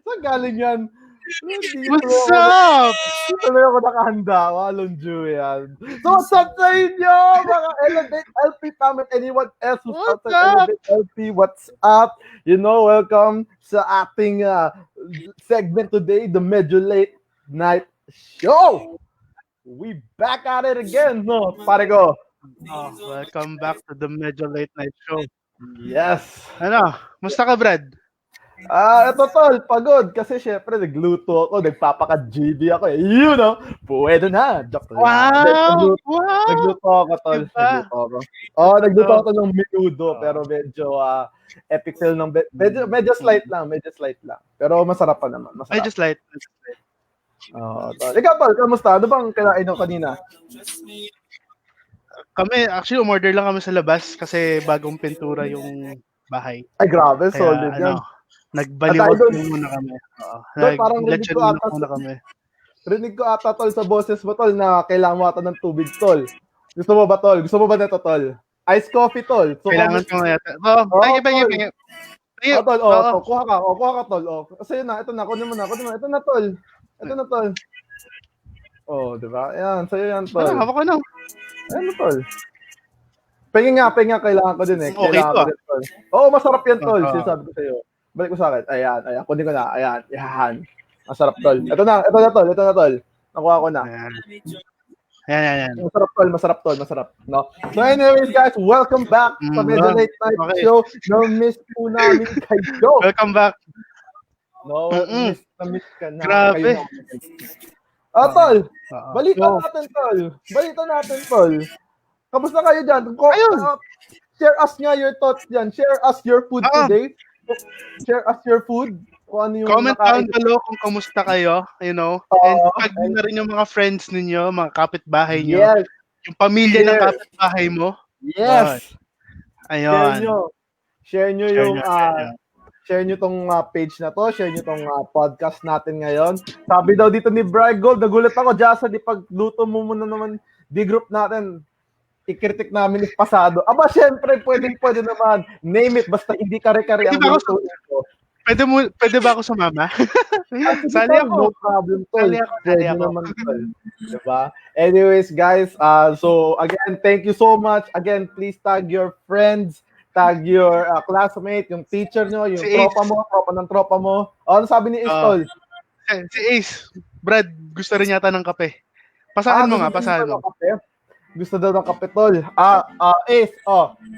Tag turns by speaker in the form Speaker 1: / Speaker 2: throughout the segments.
Speaker 1: Saan galing yan?
Speaker 2: What's up?
Speaker 1: Dito na ako nakahanda. Walong Jew yan. So, what's up sa inyo, mga Elevate LP family? Anyone else who's
Speaker 2: What's
Speaker 1: outside
Speaker 2: up?
Speaker 1: Elevate LP, what's up? You know, welcome sa ating segment today, the Medyo Late Night Show. We back at it again, no? Pare ko.
Speaker 2: Welcome back to the Medyo Late Night Show.
Speaker 1: Yes.
Speaker 2: Ano? Musta ka, Brad?
Speaker 1: Ito tol, pagod kasi syempre nagluto ako, nagpapaka-GB ako eh. You know, pwede na. Joke lang.
Speaker 2: Wow!
Speaker 1: Nagluto ako tol.
Speaker 2: Diba?
Speaker 1: Nagluto ako ng menudo pero medyo epic fail ng medyo slight lang. Pero masarap pa naman, masarap.
Speaker 2: Medyo slight.
Speaker 1: Tol. Ikaw tol, kamusta? Ano bang kinain mo kanina?
Speaker 2: Kami, actually, umorder lang kami sa labas kasi bagong pintura yung bahay.
Speaker 1: Ay grabe,
Speaker 2: Kaya,
Speaker 1: solid yan.
Speaker 2: Nagbaliwag muna kami.
Speaker 1: Parang
Speaker 2: Nag-lechon muna kami.
Speaker 1: Rinig ko ata tol sa boses mo tol na kailangan mo ata ng tubig tol. Gusto mo ba tol? Gusto mo ba nito tol? Ice coffee tol. So,
Speaker 2: Kailangan ko nga yata. Thank you.
Speaker 1: Tol. Kuha ka tol. Kasi yun na, ito na, kunin mo na. Ito na tol. Diba? Ayan, sa'yo yan tol.
Speaker 2: Hawak ko na.
Speaker 1: Ayan na tol. Pengi nga, kailangan ko din eh. Kailangan ko din tol. Masarap yan tol. Sinasabi ko sa'yo. Balik ko sa akin. Ayan. Kunin ko na. Ayan. Masarap tol. Ito na tol. Nakuha ko na.
Speaker 2: Ayan.
Speaker 1: Masarap tol. No? So anyways guys, welcome back sa Medyo Late Night Show. No-miss po namin kayo.
Speaker 2: Welcome back.
Speaker 1: No, miss ka na.
Speaker 2: Grabe.
Speaker 1: Tol. Balita natin tol. Kamusta kayo dyan? Share us nga your thoughts dyan. Share us your food today. Share us your food. Kung ano yung
Speaker 2: comment down below kung kamusta kayo, you know. And tag na rin yung mga friends ninyo, mga kapitbahay nyo.
Speaker 1: Yes.
Speaker 2: Yung pamilya ng kapitbahay mo.
Speaker 1: Yes.
Speaker 2: Ayun.
Speaker 1: Share nyo yung share nyo tong page na to, share nyo tong podcast natin ngayon. Sabi daw dito ni Brad Gold, nagulat ako, Jasa, di pagluto mo muna naman dgroup natin. I-critic namin is pasado. Aba, syempre, pwede naman. Name it, basta hindi kare-kare ang luto ito.
Speaker 2: Pwede ba ako sumama?
Speaker 1: Sali ako. No problem, tol. Sali ako. Naman, tol. Diba? Anyways, guys, so again, thank you so much. Again, please tag your friends, tag your classmate, yung teacher nyo, yung tropa mo. Ano sabi ni Ace, tol?
Speaker 2: Si Ace, Brad, gusto rin yata ng kape. Pasahan mo.
Speaker 1: Gusto daw ng kape, tol. Ace,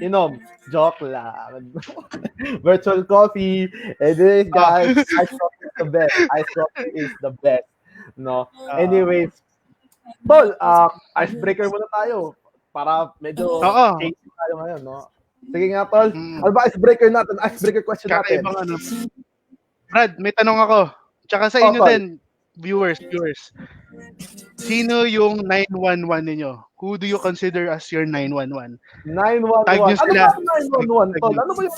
Speaker 1: inom. Joke lang. Virtual coffee. Anyways, guys, ice coffee is the best. No? Anyways, tol, icebreaker muna tayo. Para medyo tasty tayo ngayon, no? Sige nga, tol. Ano ba icebreaker natin? Icebreaker question natin.
Speaker 2: Brad, may tanong ako. Tsaka sa inyo din, viewers. Sino yung 911 ninyo? Who do you consider as your 911?
Speaker 1: 911.
Speaker 2: Tag nyo sila.
Speaker 1: Ano ba yung 911, tol? Ano ba yung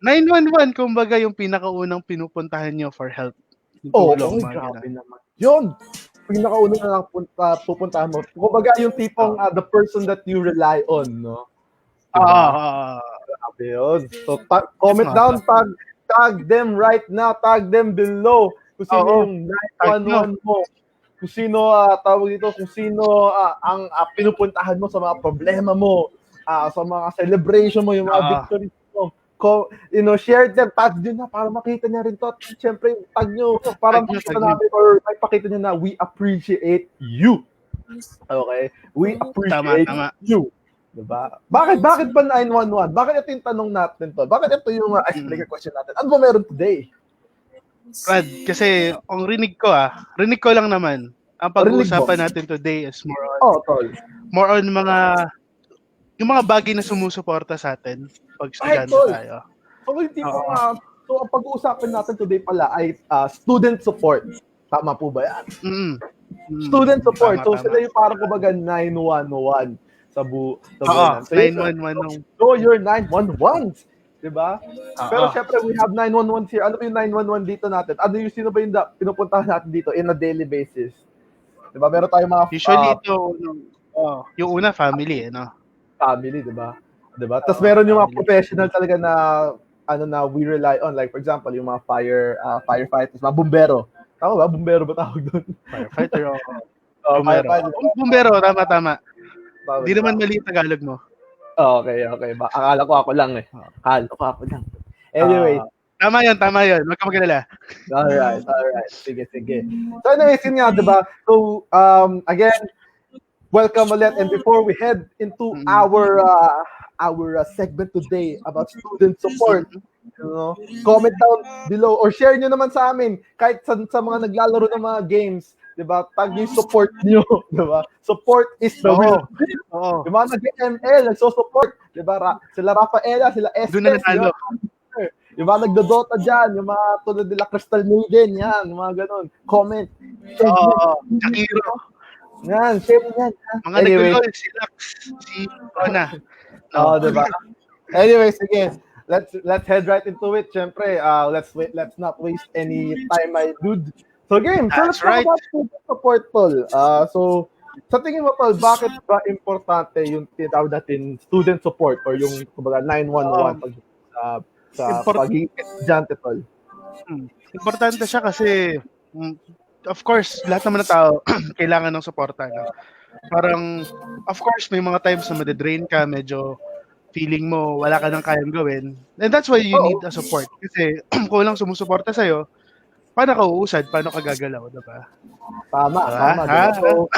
Speaker 2: 911, kumbaga yung pinakaunang pinupuntahan nyo for help.
Speaker 1: Grabe naman. Yun! Pinakaunang na lang pupuntahan mo. Kumbaga yung tipong the person that you rely on, no? Grabe yun. So, comment down, tag them right now, tag them below. Kung sino yung 911 mo. Kung sino, kung sino ang pinupuntahan mo sa mga problema mo, sa mga celebration mo, yung mga victories mo. Share them, tag nyo na para makita niya rin to. At syempre, tag nyo para makita namin or makipakita nyo na we appreciate you. Okay? We appreciate you. Diba? Bakit ba 911? Bakit ito yung tanong natin to? Bakit ito yung icebreaker question natin? Ano ba meron today?
Speaker 2: Brad, kasi ang rinig ko lang naman. Ang pag-uusapan natin today is more on yung mga bagay na sumusuporta sa atin pag estudyante tayo.
Speaker 1: So ang pag-uusapan natin today pala ay student support. Tama po ba yan? Student support. Tama. Sila yung parang kumbaga 911 sa buwan.
Speaker 2: 911.
Speaker 1: So you're 911s. Diba? Pero syempre, we have 911 here. Ano ba yung 911 dito natin? Sino ba yung pinupuntahan natin dito in a daily basis? Diba? Meron tayong mga...
Speaker 2: Usually ito, yung una, family, no?
Speaker 1: Family, diba? Diba? Tapos meron yung mga professional talaga na we rely on, like for example yung mga firefighters, mga bumbero. Tama ba? Bumbero ba tawag doon?
Speaker 2: Firefighter o bumbero.
Speaker 1: Firefighter.
Speaker 2: Bumbero, tama. Hindi
Speaker 1: Diba?
Speaker 2: naman mali Tagalog mo.
Speaker 1: Okay. Akala ko ako lang eh. Anyway.
Speaker 2: Tama yun. Huwag ka magalala.
Speaker 1: Alright. Sige. So anyways, yun nga, diba? So, again, welcome ulit. And before we head into our segment today about student support, comment down below or share nyo naman sa amin kahit sa mga naglalaro ng mga games, 'di ba? Tag yung support nyo, 'di ba? Support is the will. Yung mga nag-ML, nagso-support, 'di ba? Sila Rafaela, sila Estes, yung mga nagdo-Dota diyan, yung mga tulad nila Crystal Maiden, yan, yung mga ganun. Comment.
Speaker 2: Shakiro.
Speaker 1: Yan, share yan.
Speaker 2: Mga nag-LOL, si Lax, si Ana.
Speaker 1: Diba? Anyway, sige. Let's head right into it. Syempre, let's not waste any time, my dude. So game, let's talk about student support, Tol. So sa tingin mo, Tol, bakit ba importante yung tinatawag natin student support or yung kumbaga 911 sa pagiging estudyante, Tol?
Speaker 2: Importante siya kasi of course, lahat naman ng tao kailangan ng suporta. No? Parang, of course, may mga times na madidrain ka, medyo feeling mo wala ka nang kayang gawin. And that's why you need a support. Kasi kung walang sumusuporta sa'yo, paano ka uusad? Paano ka gagalaw? Diba?
Speaker 1: Tama. Diba? So,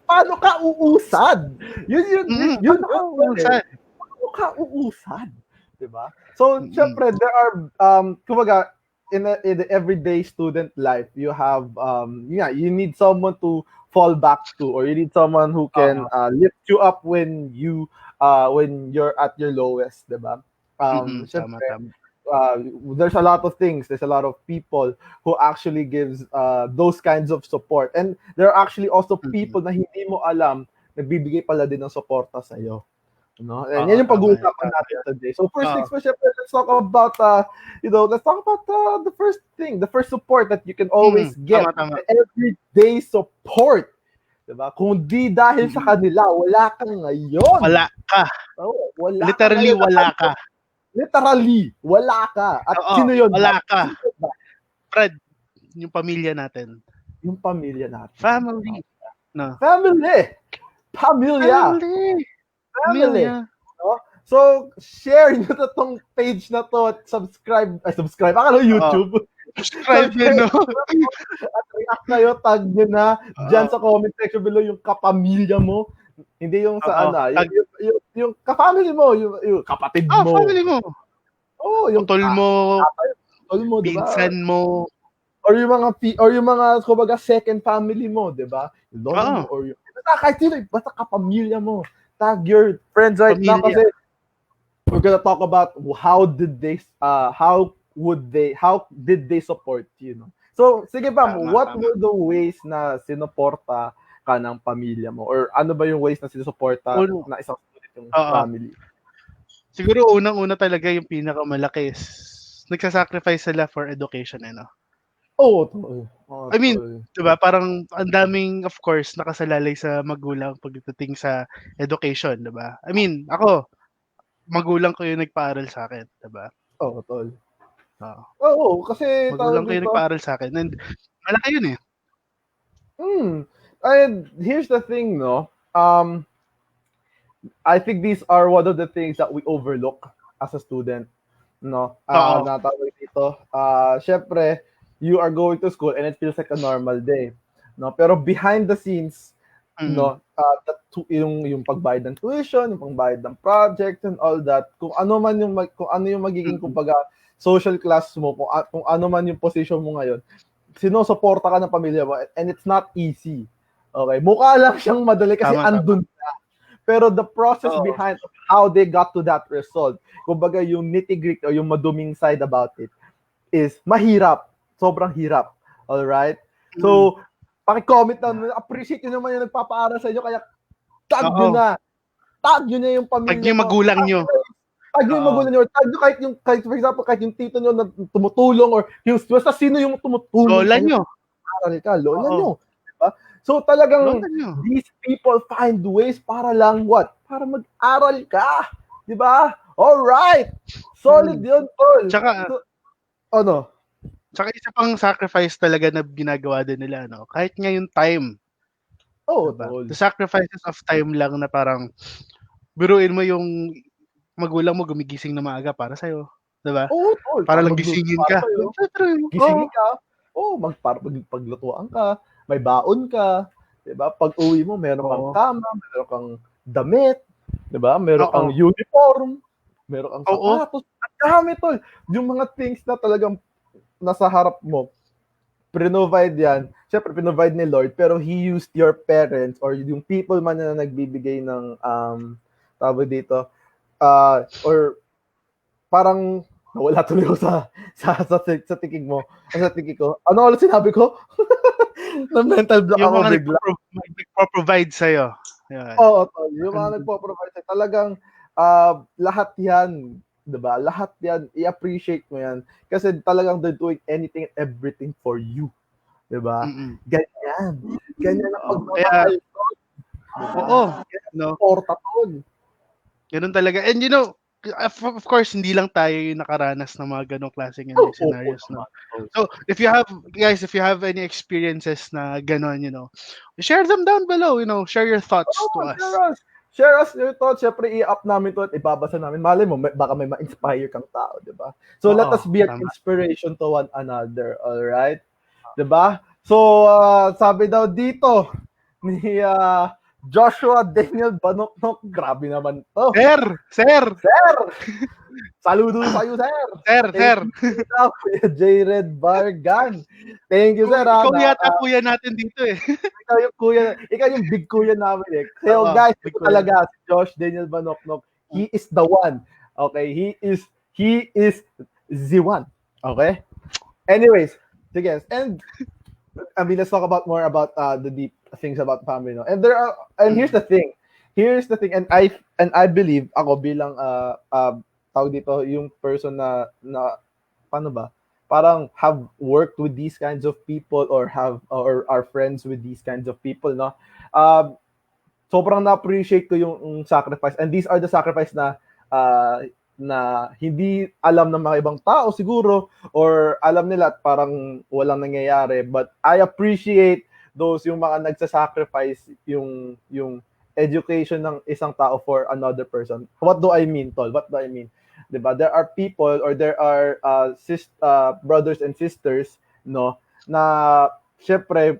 Speaker 1: paano ka uusad? Yun paano ka uusad? Diba? So, syempre, there are, kumbaga, in the everyday student life, you have you need someone to fall back to, or you need someone who can lift you up when you're at your lowest, diba? Syempre, there's a lot of things, there's a lot of people who actually gives those kinds of support, and there are actually also people na hindi mo alam nagbibigay pala din ng suporta sa iyo. No? And yan yung pag-uusapan natin today. So first things first, let's talk about the first thing, the first support that you can always get. Everyday support. Diba? Kung di dahil sa kanila, wala ka ngayon.
Speaker 2: Wala ka. Literally wala ka.
Speaker 1: Literally, wala ka. At sino yun?
Speaker 2: Wala ka. Fred, yung pamilya natin.
Speaker 1: Yung pamilya natin.
Speaker 2: Family. No.
Speaker 1: Family. No? So, share nyo na tong page na to at subscribe. Akala YouTube.
Speaker 2: Subscribe nyo, no?
Speaker 1: At react kayo, tag nyo na dyan sa comment section below yung kapamilya mo. Hindi yung sa yung ka-family mo, yung kapatid mo.
Speaker 2: Family mo.
Speaker 1: Yung
Speaker 2: tol mo,
Speaker 1: diba?
Speaker 2: pinsan mo.
Speaker 1: Or yung mga kumbaga second family mo, diba? Yung lolo mo, or yung kahit sino, basta kapamilya mo. Tag your friends right now kasi we're gonna talk about how did they support you, no? So sige ba, what were the ways na sinuporta ka ng pamilya mo, or ano ba yung ways na sinusuporta na isang student yung family?
Speaker 2: Siguro unang-una talaga yung pinakamalaki is nagsasacrifice sila for education, no?
Speaker 1: I
Speaker 2: mean, diba, parang ang daming, of course, nakasalalay sa magulang pagdating sa education, diba? I mean, ako, magulang ko yung nagpaaral sa akin, diba?
Speaker 1: Tol. Kasi
Speaker 2: magulang ko yung nagpaaral sa akin, and malaki yun eh.
Speaker 1: And here's the thing, no? I think these are one of the things that we overlook as a student, no? Natawag dito. Syempre, you are going to school and it feels like a normal day, no? Pero behind the scenes, no, yung pagbayad ng tuition, yung pagbayad ng project and all that, kung ano yung magiging kumbaga social class mo, kung ano man yung position mo ngayon, sinusuporta ka ng pamilya mo, and it's not easy. Okay, mukha lang siyang madali kasi andun ka. Pero the process behind how they got to that result, kumbaga yung nitty-gritty o yung maduming side about it is mahirap. Sobrang hirap. Alright? So, paki-comment down. Appreciate nyo naman yung nagpapaaral sa inyo. Kaya, tag nyo na. Tag nyo na yung pamilya.
Speaker 2: Tag yung magulang nyo.
Speaker 1: Tag yung magulang nyo. Tag nyo kahit for example, kahit yung tito nyo na tumutulong, or yung basta sino yung tumutulong.
Speaker 2: Lola nyo.
Speaker 1: Lola nyo. Diba? So, talagang, these people find ways para lang what? para mag-aral ka. Di ba? Alright! Solid yun, tol.
Speaker 2: Tsaka,
Speaker 1: ano?
Speaker 2: Tsaka isa pang sacrifice talaga na ginagawa din nila, no? Kahit nga yung time. Diba?
Speaker 1: Tol.
Speaker 2: The sacrifices of time lang na parang, biruin mo yung magulang mo gumigising na maaga para sa'yo. Diba?
Speaker 1: Tol.
Speaker 2: Para lang gisingin ka.
Speaker 1: Gisingin ka. Magpaglutuan ka. May baon ka. Diba? Pag uwi mo, meron kang kama, meron kang damit. Diba? Meron kang uniform. Meron kang sapatos. At dami, tol. Yung mga things na talagang nasa harap mo, provide yan. Siyempre, provide ni Lord, pero He used your parents or yung people man na nagbibigay ng, tawag dito, or parang nawala tuloy ako sa tiking mo. Sa tiking ko. Ano ulit sinabi ko? Na mental block
Speaker 2: yung
Speaker 1: ako
Speaker 2: mga
Speaker 1: bigla.
Speaker 2: nagpo-provide sa'yo.
Speaker 1: Oo, tol. Yung mga nagpo-provide sa'yo. Talagang lahat yan. Diba? Lahat yan. I-appreciate mo yan. Kasi talagang they're doing anything and everything for you. Diba? Ganyan. Ganyan ang pagmamahal.
Speaker 2: Oo. No? Ganun talaga. And you know, of course, hindi lang tayo yung nakaranas ng mga ganong klaseng scenarios. No? So, if you have any experiences na ganon, you know, share them down below, you know, share your thoughts to us.
Speaker 1: Share us your thoughts. Siyempre, i-up namin to at ibabasa namin. Malay mo, baka may ma-inspire kang tao, di ba? So, let us be an inspiration to one another, alright? Di ba? So, sabi daw dito ni Joshua Daniel Banoknok, grabe naman to.
Speaker 2: Sir!
Speaker 1: Saludo sa'yo, sir!
Speaker 2: Sir!
Speaker 1: J-Red Bargan. Thank you, sir.
Speaker 2: Ikaw yata kuya natin dito eh.
Speaker 1: Ikaw yung big kuya namin eh. So guys, ito talaga si Josh Daniel Banoknok. He is the one. Okay? He is the one. Okay? Anyways, sige. And I mean, let's talk about more about the deep things about family, no? And here's the thing. And I believe ako bilang tawag dito yung person na paano ba? Parang have worked with these kinds of people or are friends with these kinds of people, no? Sobrang na-appreciate ko yung sacrifice, and these are the sacrifice na hindi alam ng mga ibang tao siguro, or alam nila at parang walang nangyayari, but I appreciate those yung mga nagsasacrifice yung education ng isang tao for another person. What do I mean, tol? What do I mean? Diba? There are people or there are brothers and sisters, no, na syempre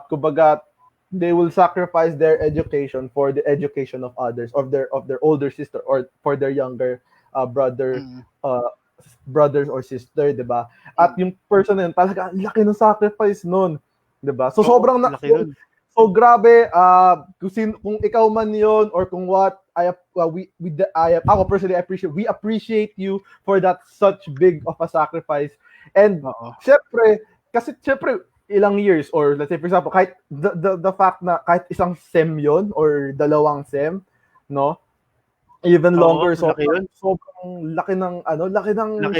Speaker 1: kumbaga they will sacrifice their education for the education of others, of their older sister or for their younger brothers or sister, 'di ba? At yung person na yun, talaga ang laki ng sacrifice noon, 'di ba? So sobrang so grabe, kung ikaw man yon or kung what, ako personally we appreciate you for that such big of a sacrifice. And syempre ilang years, or let's say for example, kahit the fact na kahit isang sem yon or dalawang sem, no? Even longer, sobrang laki ng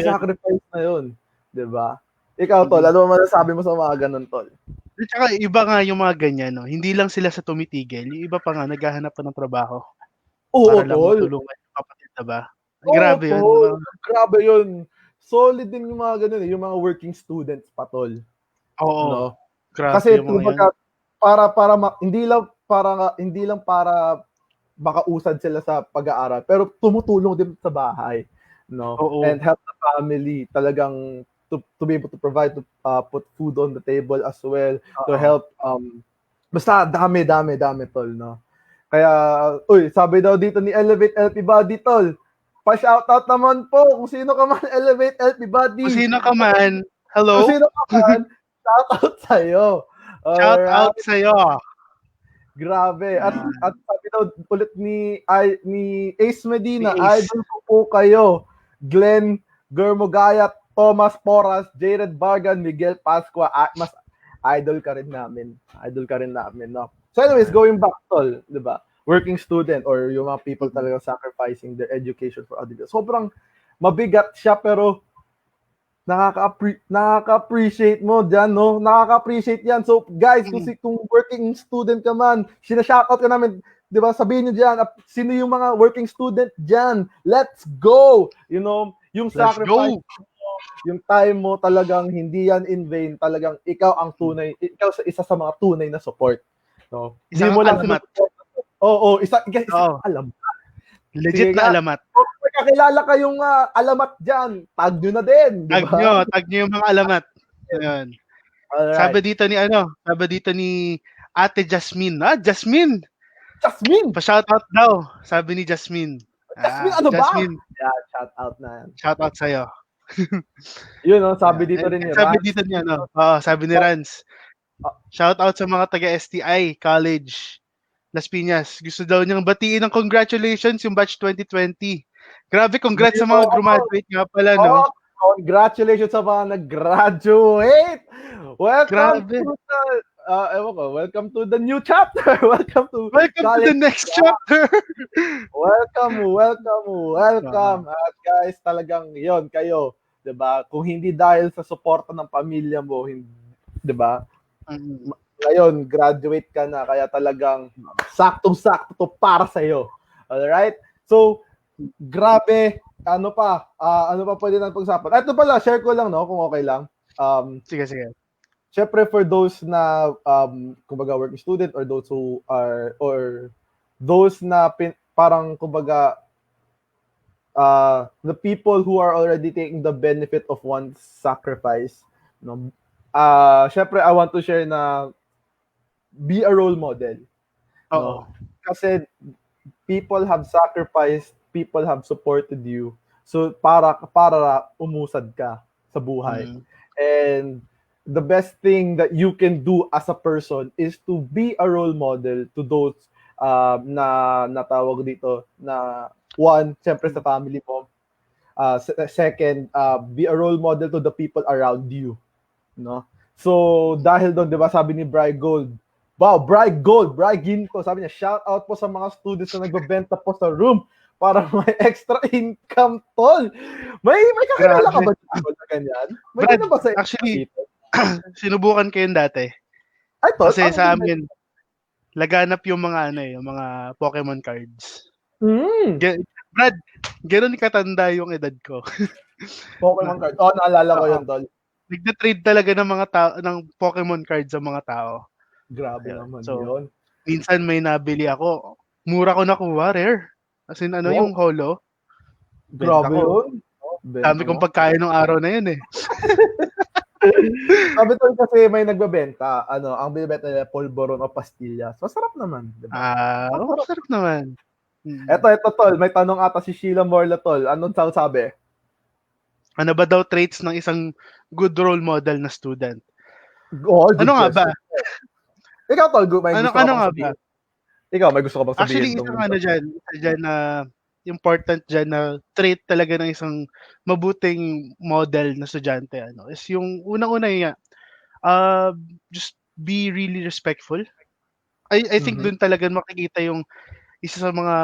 Speaker 1: sacrifice na yon, 'di ba? Ikaw, tol, ano mo masasabi mo sa mga ganun, tol?
Speaker 2: At saka iba nga yung mga ganyan, no? Hindi lang sila sa tumitigil, yung iba pa nga naghahanap pa ng trabaho. Para lang matulungan yung kapatid, diba? Grabe yun.
Speaker 1: Grabe yun. Solid din yung mga ganun, yung mga working students pa, tol.
Speaker 2: Oo.
Speaker 1: No?
Speaker 2: Grabe
Speaker 1: kasi
Speaker 2: yung mga yan.
Speaker 1: hindi lang para makausad sila sa pag-aaral, pero tumutulong din sa bahay, no? And help the family, talagang to be able to provide, to put food on the table as well, to help basta dami tol, no? Kaya sabi daw dito ni Elevate LP Buddy, tol, pa-shoutout naman po kung sino ka man, Elevate LP Buddy.
Speaker 2: Kung sino ka man, hello?
Speaker 1: Kung sino ka man, shoutout sa'yo.
Speaker 2: Shoutout sa'yo.
Speaker 1: Grabe. At sabi daw ulit ni Ace Medina, idol ko po kayo. Glenn Germogayat, Thomas Porras, Jared Bargan, Miguel Pascua, mas idol ka rin namin, no? So anyways, going back, tol, di ba? Working student or yung mga people talaga sacrificing their education for others. Sobrang mabigat siya, pero nakaka-appreciate mo dyan, no? Nakaka-appreciate yan. So guys, kung working student ka man, sinashoutout ka namin, 'di ba? Sabihin niyo diyan, sino yung mga working student diyan? Let's go. You know, yung
Speaker 2: Let's
Speaker 1: sacrifice
Speaker 2: go.
Speaker 1: mo, yung time mo talagang hindi yan in vain. Talagang ikaw ang tunay, ikaw isa sa mga tunay na support. No? Hindi
Speaker 2: Isang
Speaker 1: mo lang
Speaker 2: alamat.
Speaker 1: isa alam.
Speaker 2: Legit
Speaker 1: Sige
Speaker 2: na
Speaker 1: nga.
Speaker 2: alamat.
Speaker 1: Kung may kakilala kayong alamat diyan, tag nyo na din, di ba?
Speaker 2: Tag nyo yung mga alamat. Ayun.
Speaker 1: Alright.
Speaker 2: Sabi dito ni Ate Jasmine. Jasmine!
Speaker 1: Jasmine!
Speaker 2: Pa-shoutout daw, sabi ni Jasmine.
Speaker 1: Jasmine, ano ba?
Speaker 2: Jasmine,
Speaker 1: Yeah, shout out na yan.
Speaker 2: shoutout sa'yo.
Speaker 1: Yun, sabi dito rin ni
Speaker 2: Sabi
Speaker 1: Rans.
Speaker 2: dito ni sabi ni Rans. Shoutout sa mga taga-STI College Las Piñas. Gusto daw niyang batiin ng congratulations yung batch 2020. Grabe, congrats sa mga graduate nga pala, no?
Speaker 1: Congratulations sa mga nag-graduate! Welcome
Speaker 2: Grabe.
Speaker 1: welcome to the new chapter. Welcome to
Speaker 2: the next chapter.
Speaker 1: Welcome. At guys, talagang yon kayo, 'di ba? Kung hindi dahil sa suporta ng pamilya mo, 'di ba? Ngayon, graduate ka na, kaya talagang saktong-sakto to para sa iyo. All right? So, grabe, ano pa pwede natin pag-usapan? Ito pala, share ko lang, no, kung okay lang.
Speaker 2: Sige.
Speaker 1: Syempre, for those na kumbaga working student, or those who are, or those na parang kumbaga the people who are already taking the benefit of one's sacrifice, no. Syempre, I want to share na be a role model. No? Kasi people have sacrificed, people have supported you. So para umusad ka sa buhay. And the best thing that you can do as a person is to be a role model to those na natawag dito na one, siyempre sa family mo. Second, be a role model to the people around you. No? So dahil doon, 'di ba, sabi ni Bry Gold, wow, Bry Ginto, sabi niya, shout out po sa mga students na nagbebenta po sa room para may extra income, tol. May kakilala ka ba na ganyan? May
Speaker 2: Brad,
Speaker 1: ba sa
Speaker 2: actually, sinubukan ko yun dati.
Speaker 1: Ay, tol?
Speaker 2: Kasi sa amin, laganap yung mga yung mga Pokemon cards. Brad, gano'n katanda yung edad ko.
Speaker 1: Pokemon cards. Naalala ko yun, tol.
Speaker 2: Nagda-trade talaga ng mga tao ng Pokemon cards sa mga tao.
Speaker 1: Grabe naman
Speaker 2: so,
Speaker 1: yun.
Speaker 2: Minsan may nabili ako. Mura ko nakuha, rare. As in, yung holo.
Speaker 1: Grabe yun.
Speaker 2: Dami kong pagkain ng araw na yun eh.
Speaker 1: Sabi tol kasi may nagbebenta, ang binibenta nila polvoron o pastillas. Masarap naman, di ba?
Speaker 2: Masarap naman.
Speaker 1: Ito tol, may tanong ata si Sheila Morla, tol. Anong sabi?
Speaker 2: Ano ba daw traits ng isang good role model na student?
Speaker 1: Ano nga ba? Ikaw, tol, may gusto ka bang sabihin? Ikaw, may gusto ka bang sabihin?
Speaker 2: Actually, isang dyan na important dyan na trait talaga ng isang mabuting model na estudyante is yung unang-una niya, just be really respectful. I think dun talaga makikita yung isa sa mga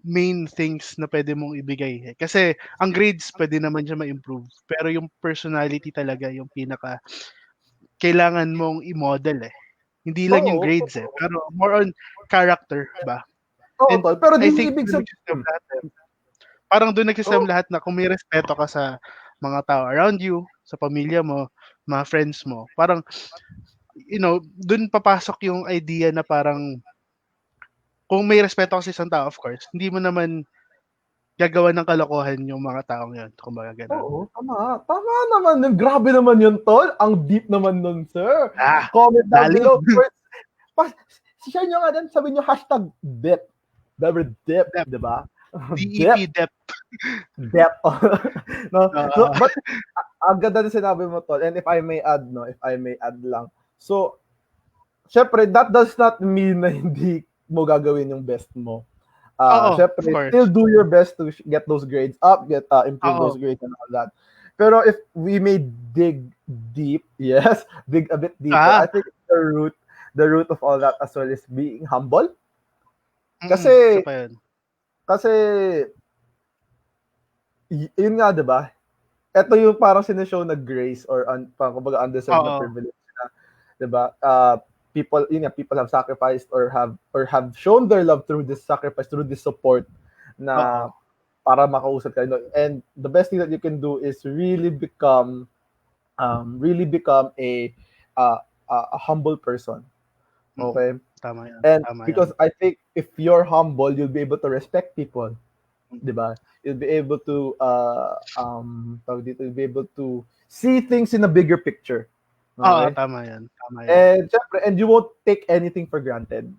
Speaker 2: main things na pwede mong ibigay. Kasi ang grades pwede naman siya ma-improve, pero yung personality talaga yung pinaka kailangan mong i-model Hindi lang yung grades pero more on character ba?
Speaker 1: And pero
Speaker 2: I think parang doon nagsisim lahat na kung may respeto ka sa mga tao around you, sa pamilya mo, mga friends mo, parang doon papasok yung idea na parang kung may respeto ka sa isang tao, of course, hindi mo naman gagawa ng kalokohan yung mga taong yun, kumbaga gano'n.
Speaker 1: Oo, tama naman. Grabe naman yun, tol. Ang deep naman nun, sir. Comment down below. Share nyo nga din, sabi nyo, #dep. Never dep, di ba?
Speaker 2: DEP, dep.
Speaker 1: Dep. No? So, but, ang ganda na sinabi mo, tol. And if I may add lang. So, syempre, that does not mean na hindi mo gagawin yung best mo. Syempre, still do your best to get those grades up, improve those grades and all that. Pero if we may dig deep, dig a bit deeper, I think the root of all that as well is being humble. Kasi yun nga, diba? Ito yung parang sineshow na grace or kumbaga undeserved na privilege na, diba? people have sacrificed or have shown their love through this sacrifice, through this support na para makausap ka. And the best thing that you can do is really become a humble person. Okay?
Speaker 2: Tama yan.
Speaker 1: And
Speaker 2: Tama
Speaker 1: because
Speaker 2: yan.
Speaker 1: I think if you're humble, you'll be able to respect people. Diba? You'll be able to you'll be able to see things in a bigger picture.
Speaker 2: Oo,
Speaker 1: Okay?
Speaker 2: tama yan. Tama yan.
Speaker 1: And syempre, and you won't take anything for granted.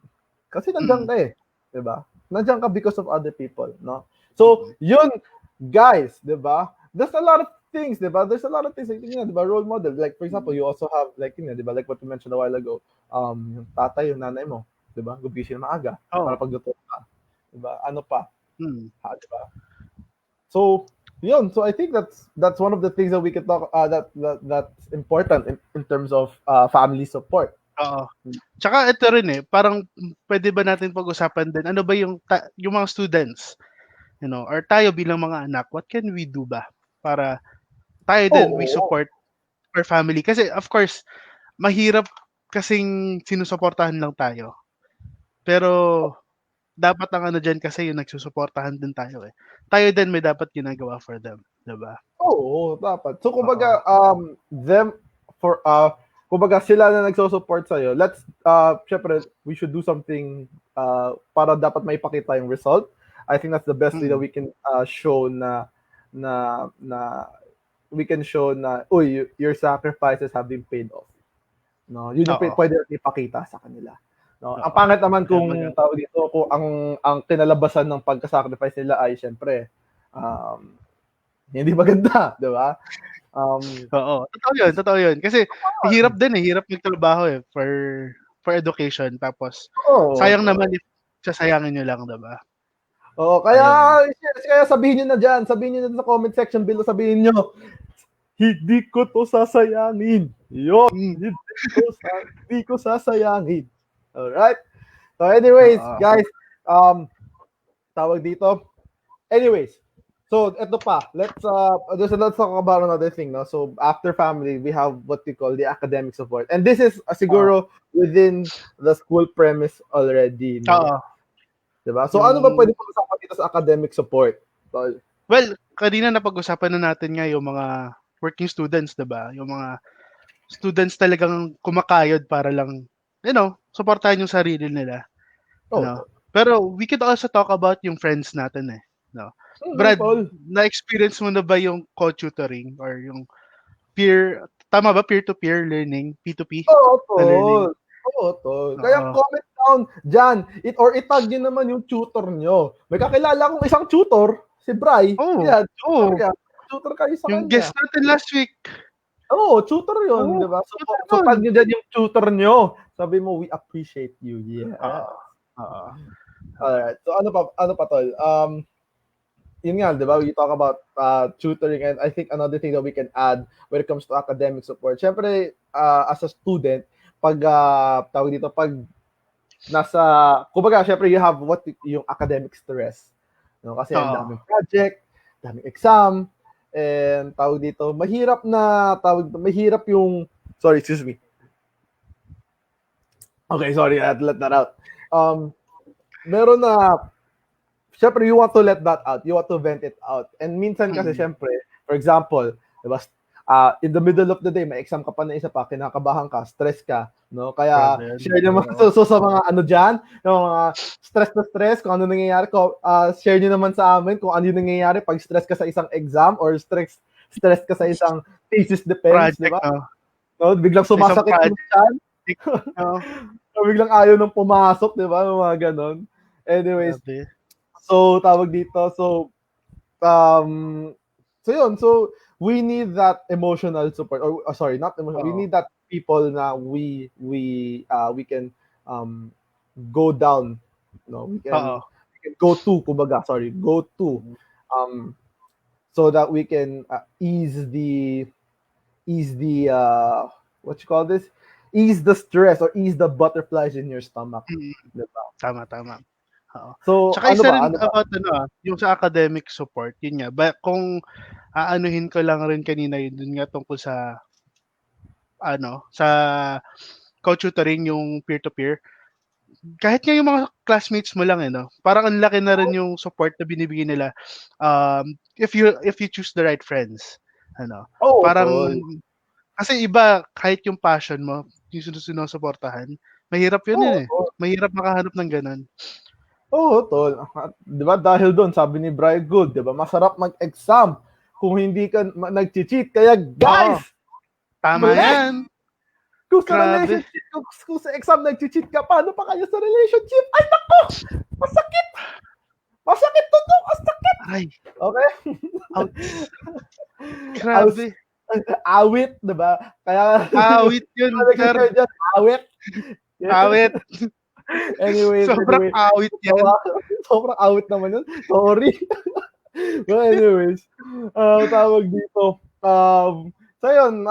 Speaker 1: Kasi nandiyan ka eh. Diba? Nandiyan ka because of other people. No? So, yun, guys, diba? There's a lot of things, diba? There's a lot of things, like, diba? Role model. Like, for example, you also have, like, diba? Like what you mentioned a while ago, yung tatay, yung nanay mo, diba? Gugising na maaga para pagluto ka. Diba? Ano pa? Diba? So, yun. So I think that's one of the things that we can talk that's important in terms of family support.
Speaker 2: Oo. Tsaka ito rin parang pwede ba natin pag-usapan din ano ba yung mga students, or tayo bilang mga anak, what can we do ba para tayo din we support our family? Kasi of course, mahirap kasing sinusuportahan lang tayo. Pero dapat ang ano diyan kasi yung nagsusuportahan din tayo Tayo din may dapat ginagawa for them, 'di ba?
Speaker 1: Oo, dapat. So kumbaga kumbaga sila na nagso-support sa iyo. Let's syempre we should do something para dapat maipakita yung result. I think that's the best way that we can show na we can show na your sacrifices have been paid off. No, yun yung pwede natin ipakita sa kanila. No, ang pangit naman kung tawag dito kung ang kinalabasan ng pagka-sacrifice nila ay syempre hindi maganda, 'di ba?
Speaker 2: Oo, totoo 'yun. Kasi hirap din hirap magtrabaho for education tapos sayang naman if sasayangin niyo lang, 'di ba?
Speaker 1: Oo, kaya sabihin niyo na diyan, sabihin niyo na sa comment section below, sabihin niyo, hindi ko to sasayangin. Yun, hindi ko sasayangin. Alright? So anyways, guys, tawag dito. Anyways, so ito pa. Let's talk about another thing, no? So after family, we have what we call the academic support. And this is siguro within the school premise already, no? Diba? So ano ba pwede pag-usapan dito sa academic support? So,
Speaker 2: well, kanina napag-usapan na natin nga yung mga working students, 'di ba? Yung mga students talagang kumakayod para lang suportahan yung sarili nila. Pero we could also talk about yung friends natin no. Brad, na-experience mo na ba yung co-tutoring or yung tama ba, peer-to-peer learning, P2P na learning?
Speaker 1: Oo, tol. Kaya comment down dyan, itag nyo naman yung tutor nyo. May kakilala akong isang tutor, si Bri. Tutor kayo sa
Speaker 2: yung
Speaker 1: kanya.
Speaker 2: Guest natin last week.
Speaker 1: Tutor yun, di ba? So tag nyo dyan yung tutor nyo. Sabi mo, we appreciate you. Yeah. Alright. So ano pa tol? Yun nga, di ba? We talk about tutoring, and I think another thing that we can add when it comes to academic support. Syempre, as a student, pag tawag dito, pag kumbaga, syempre you have yung academic stress. No? Kasi ang daming project, daming exam, and tawag dito, mahirap yung, sorry, excuse me. Okay, sorry, I had to let that out. Meron na, syempre, you want to let that out. You want to vent it out. And minsan kasi, syempre, for example, diba, in the middle of the day, may exam ka pa na isa pa, kinakabahan ka, stress ka, no? Kaya, share naman sa mga ano dyan, yung mga stress, kung ano nangyayari, share nyo naman sa amin kung ano yung nangyayari pag stress ka sa isang exam or stress ka sa isang thesis defense, di ba? No? Biglang sumasakit yung chan. Biglang ayaw nang pumasok, di ba? Mga ganon. Anyways, so, tawag dito, so yun, so, we need that emotional support, or sorry, not emotional, we need that people na we can go down, no? We can go to, kumbaga, so that we can ease the what you call this? Ease the stress or ease the butterflies in your stomach. Diba?
Speaker 2: Tama.
Speaker 1: So,
Speaker 2: tsaka isa rin about yung sa academic support, yun nga. Kung aanuhin ko lang rin kanina yun nga tungkol sa co-tutoring, yung peer-to-peer, kahit nga yung mga classmates mo lang, no? Parang ang laki na rin yung support na binibigay nila if you choose the right friends. Ano?
Speaker 1: Oo,
Speaker 2: Parang
Speaker 1: tol.
Speaker 2: kasi iba, kahit yung passion mo, yung sinusuportahan, mahirap yun eh.
Speaker 1: Oo,
Speaker 2: Mahirap makahanap ng ganun.
Speaker 1: Oo, tol. Di ba dahil doon, sabi ni Brian Good, di ba, masarap mag-exam kung hindi ka nag-cheat. Kaya guys,
Speaker 2: Tama
Speaker 1: flex!
Speaker 2: yan.
Speaker 1: Kung sa
Speaker 2: Grabe.
Speaker 1: relationship, kung sa exam nag-cheat ka, paano pa kayo sa relationship? Ay, nako! Masakit! Masakit to! Ang sakit!
Speaker 2: Ay,
Speaker 1: Okay?
Speaker 2: ouch.
Speaker 1: Aus,
Speaker 2: Grabe.
Speaker 1: awit, di ba? Kaya,
Speaker 2: Awit yun, sir.
Speaker 1: dyan, awit.
Speaker 2: Awit.
Speaker 1: Anyway,
Speaker 2: Sobrang awit yan.
Speaker 1: sobrang awit naman yun. Sorry. Well, anyways, tawag dito. So yun,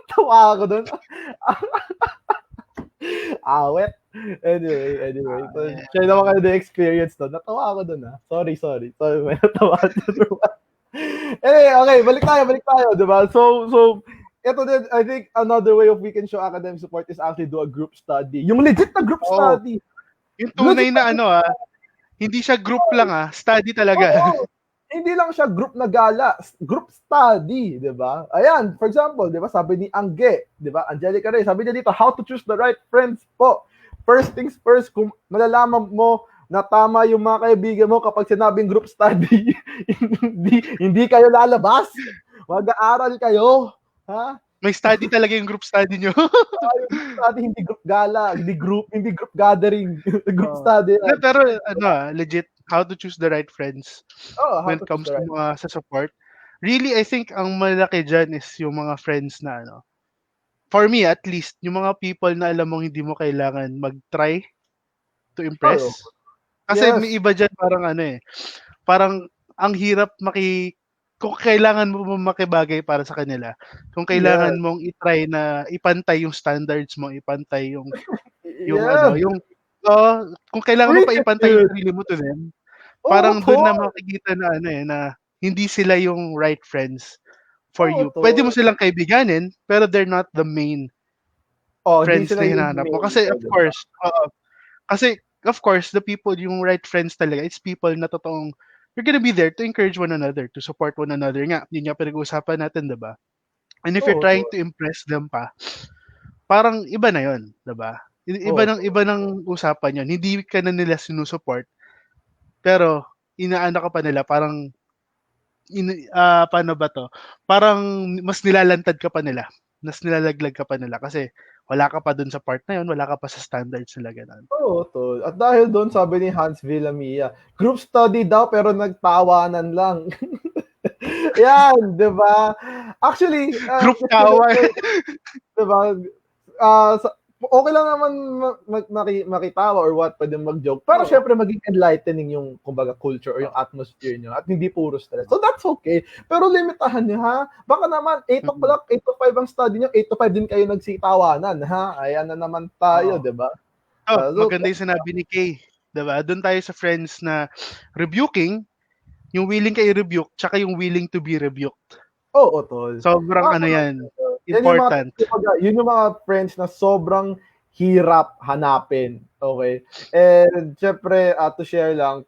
Speaker 1: tawa ako doon. Awit. Anyway. So, share naman kayo the experience doon. Natawa ako doon, ha. Sorry. May natawa ako. Okay, balik tayo, di ba? So, ito din, I think another way of we can show academic support is actually do a group study. Yung legit na group study.
Speaker 2: Yung tunay na hindi siya group lang study talaga.
Speaker 1: Hindi lang siya group na gala, group study, di ba? Ayan, for example, di ba, sabi ni Angge, di ba, Angelica Rey, sabi niya dito, how to choose the right friends po. First things first, kung malalaman mo na tama yung mga kaibigan mo kapag sinabing group study, hindi kayo lalabas. Mag-aaral kayo. Ha?
Speaker 2: May study talaga yung group study nyo.
Speaker 1: Yung group study, hindi group gala, hindi group gathering. Group study.
Speaker 2: Pero legit, how to choose the right friends when it comes to sa support. Really, I think ang malaki dyan is yung mga friends na for me at least, yung mga people na alam mong hindi mo kailangan mag-try to impress. Kasi may iba dyan parang ang hirap kung kailangan mo makibagay para sa kanila, kung kailangan mong i-try na ipantay yung standards mo, ipantay yung kung kailangan mo pa ipantay yung sarili mo to them, parang doon na makikita na na hindi sila yung right friends for you. Pwede mo silang kaibiganin, pero they're not the main friends na hinahanap mo. Kasi of course, the people, yung right friends talaga, it's people na totoong you're gonna be there to encourage one another, to support one another. Yun nga pinag-uusapan natin, diba? And if you're trying to impress them pa, parang iba na yun, diba? Iba ng usapan yun. Hindi ka na nila sinusupport, pero inaano ka pa nila, parang paano ba to? Parang mas nilalantad ka pa nila. Mas nilalaglag ka pa nila kasi wala ka pa dun sa part na yun, wala ka pa sa standards nila ganun.
Speaker 1: Oo, tol. At dahil doon, sabi ni Hans Villamia, group study daw pero nagtawanan lang. Yan, di ba? Actually,
Speaker 2: group tawa.
Speaker 1: Di ba? Okay lang naman makitawa or what, pwede mag-joke. Pero syempre, maging enlightening yung, kumbaga, culture or yung atmosphere nyo at hindi puro stress. So, that's okay. Pero limitahan nyo, ha? Baka naman, 8 o'clock, 8 to 5 ang study nyo, 8 to 5 din kayo nagsitawanan, ha? Ayan na naman tayo, di ba?
Speaker 2: Maganda yung sinabi ni Kay. Diba? Doon tayo sa friends na rebuking, yung willing kayo rebuke, tsaka yung willing to be rebuked.
Speaker 1: Oo, tol.
Speaker 2: Sobrang yan. Important.
Speaker 1: Yun yung mga friends na sobrang hirap hanapin. Okay? And syempre, to share lang,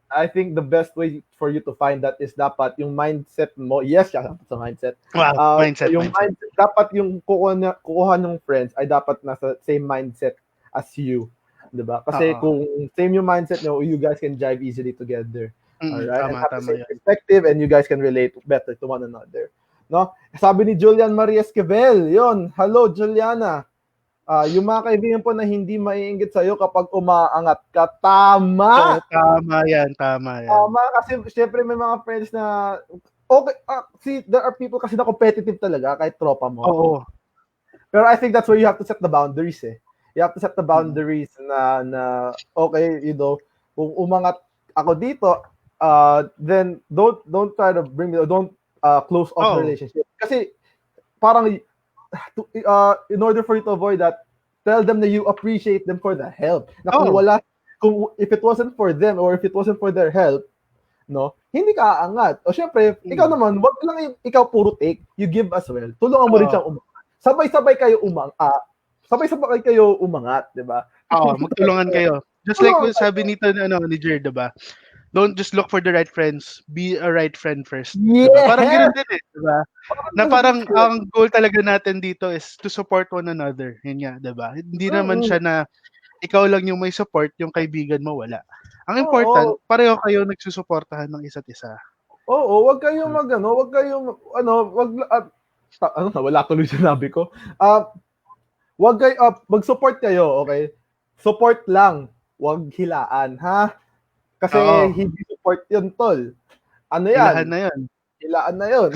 Speaker 1: I think the best way for you to find that is dapat yung mindset mo. Yes, siya sa mindset.
Speaker 2: Wow, mindset.
Speaker 1: Dapat yung kukuha ng friends ay dapat nasa same mindset as you. Diba? Kasi kung same yung mindset nyo, you guys can jive easily together. Alright? And have the same perspective and you guys can relate better to one another. No? Sabi ni Julian Maria Esquivel, yon, hello Juliana. Yung mga kaibigan po na hindi maiinggit sa'yo kapag umaangat ka, tama!
Speaker 2: Tama yan.
Speaker 1: Tama, kasi syempre may mga friends na, okay, there are people kasi na competitive talaga, kahit tropa mo.
Speaker 2: Oo.
Speaker 1: Pero I think that's where you have to set the boundaries You have to set the boundaries na okay, kung umangat ako dito, then don't try to bring me, don't close off the relationship. Kasi parang in order for you to avoid that, tell them that you appreciate them for the help. Na kung if it wasn't for them or if it wasn't for their help, no, hindi ka aangat. O syempre, ikaw naman, wag lang ikaw puro take, you give as well. Tulungan mo rin siyang sabay-sabay kayo sabay-sabay kayo umangat, 'di ba?
Speaker 2: Oo, magtulungan kayo. Just like what sabi nito ni Jer, 'di ba? Don't just look for the right friends, be a right friend first, 'di ba? Parang ganoon din 'di ba? Na parang ang goal talaga natin dito is to support one another. Yun nga, 'di ba? Hindi naman siya na ikaw lang yung may support, yung kaibigan mo wala. Ang important, pareho kayo nagsusuportahan ng isa't isa.
Speaker 1: Oo, wag kayong wag kayong wala tuloy sinabi ko. Wag kayo mag-support kayo, okay? Support lang, wag hilaan, ha? Kasi hindi support 'yun, tol. Ano 'yan?
Speaker 2: Hilahan na 'yun.
Speaker 1: Hilaan na 'yun.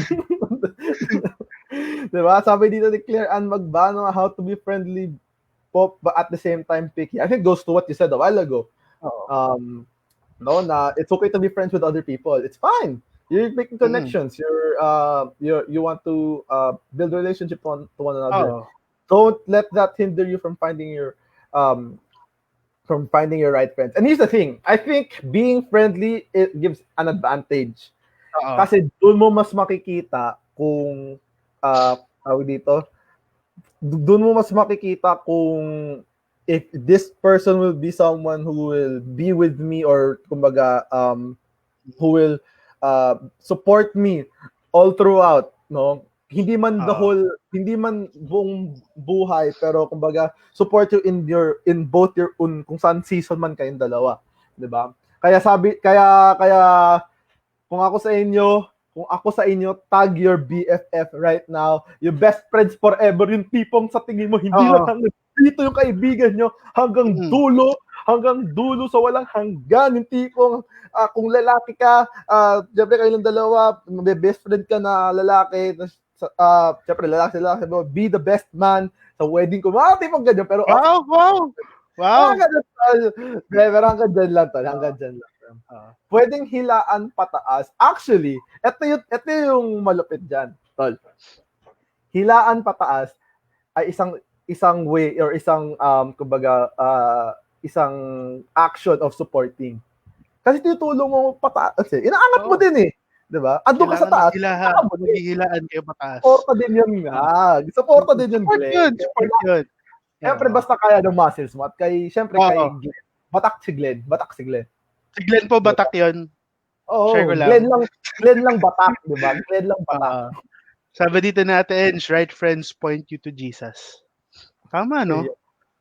Speaker 1: 'Di ba? Sabi dito ni Claire Ann Magbano, how to be friendly but at the same time picky. I think it goes to what you said a while ago. No, na it's okay to be friends with other people. It's fine. You're making connections. You want to build a relationship to one another. Don't let that hinder you from finding your right friends. And here's the thing. I think being friendly, it gives an advantage. Kasi doon mo mas makikita kung doon mo mas makikita kung if this person will be someone who will be with me or kumbaga who will support me all throughout, no? Hindi man hindi man buong buhay, pero kumbaga support you in both your kung saan season man kayong dalawa, 'di ba? Kaya kung ako sa inyo, tag your BFF right now. Your best friends forever, yung tipong sa tingin mo hindi lang hanggang dito yung kaibigan nyo, hanggang dulo sa walang hanggan. Yung tipong kung lalaki ka, syempre kayo ng dalawa, may best friend ka na lalaki, syempre lalaki, be the best man sa wedding ko. Mga tipong ganyan. Pero
Speaker 2: wow!
Speaker 1: Pero hanggang dyan lang. Pwedeng hilaan pataas. Actually, ito yung malupit dyan, tol. Hilaan pataas ay isang way or isang kumbaga isang action of supporting. Kasi tinutulong mo pataas eh. Inaangat mo din eh. 'Di ba? Ando ka sa taas.
Speaker 2: Maghihilaan kayo pataas.
Speaker 1: Suporta din yun nga. Suporta din yun, Glenn.
Speaker 2: Support yun.
Speaker 1: Siyempre, basta kaya ng muscles mo. At siyempre, kay Glenn. Batak si Glenn.
Speaker 2: Si Glenn po batak yun.
Speaker 1: Oo, Glenn lang batak, di ba? Glenn lang batak.
Speaker 2: Sabi dito natin, right friends point you to Jesus. Tama, no?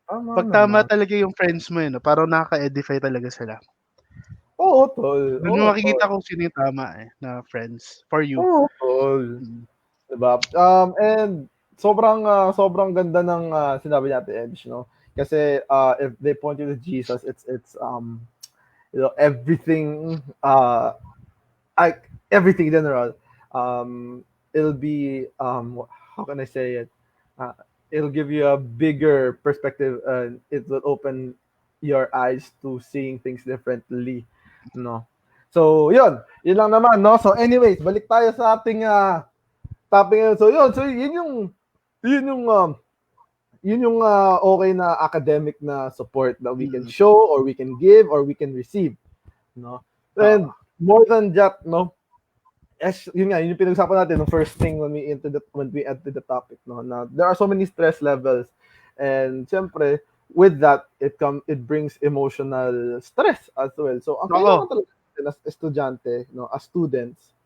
Speaker 2: Pag tama talaga yung friends mo yun, parang nakaka-edify talaga sila.
Speaker 1: Oo, tol.
Speaker 2: Doon mo makikita kung sino yung tama na friends for you.
Speaker 1: Oo, tol. Diba? And sobrang ganda ng sinabi natin, Edge, no? Kasi if they point you to Jesus, it's everything everything in general, it'll be how can I say it? It'll give you a bigger perspective and it will open your eyes to seeing things differently, no? So, yun lang naman, no? So, anyways, balik tayo sa ating topic. So, yun yung okay na academic na support that we can show or we can give or we can receive, no? And more than that, no? Yun yung pinag-usapan natin the first thing when we entered the topic, no? Now, there are so many stress levels and syempre with that it brings emotional stress as well. So ang kailangan talaga as estudyante, no, as students,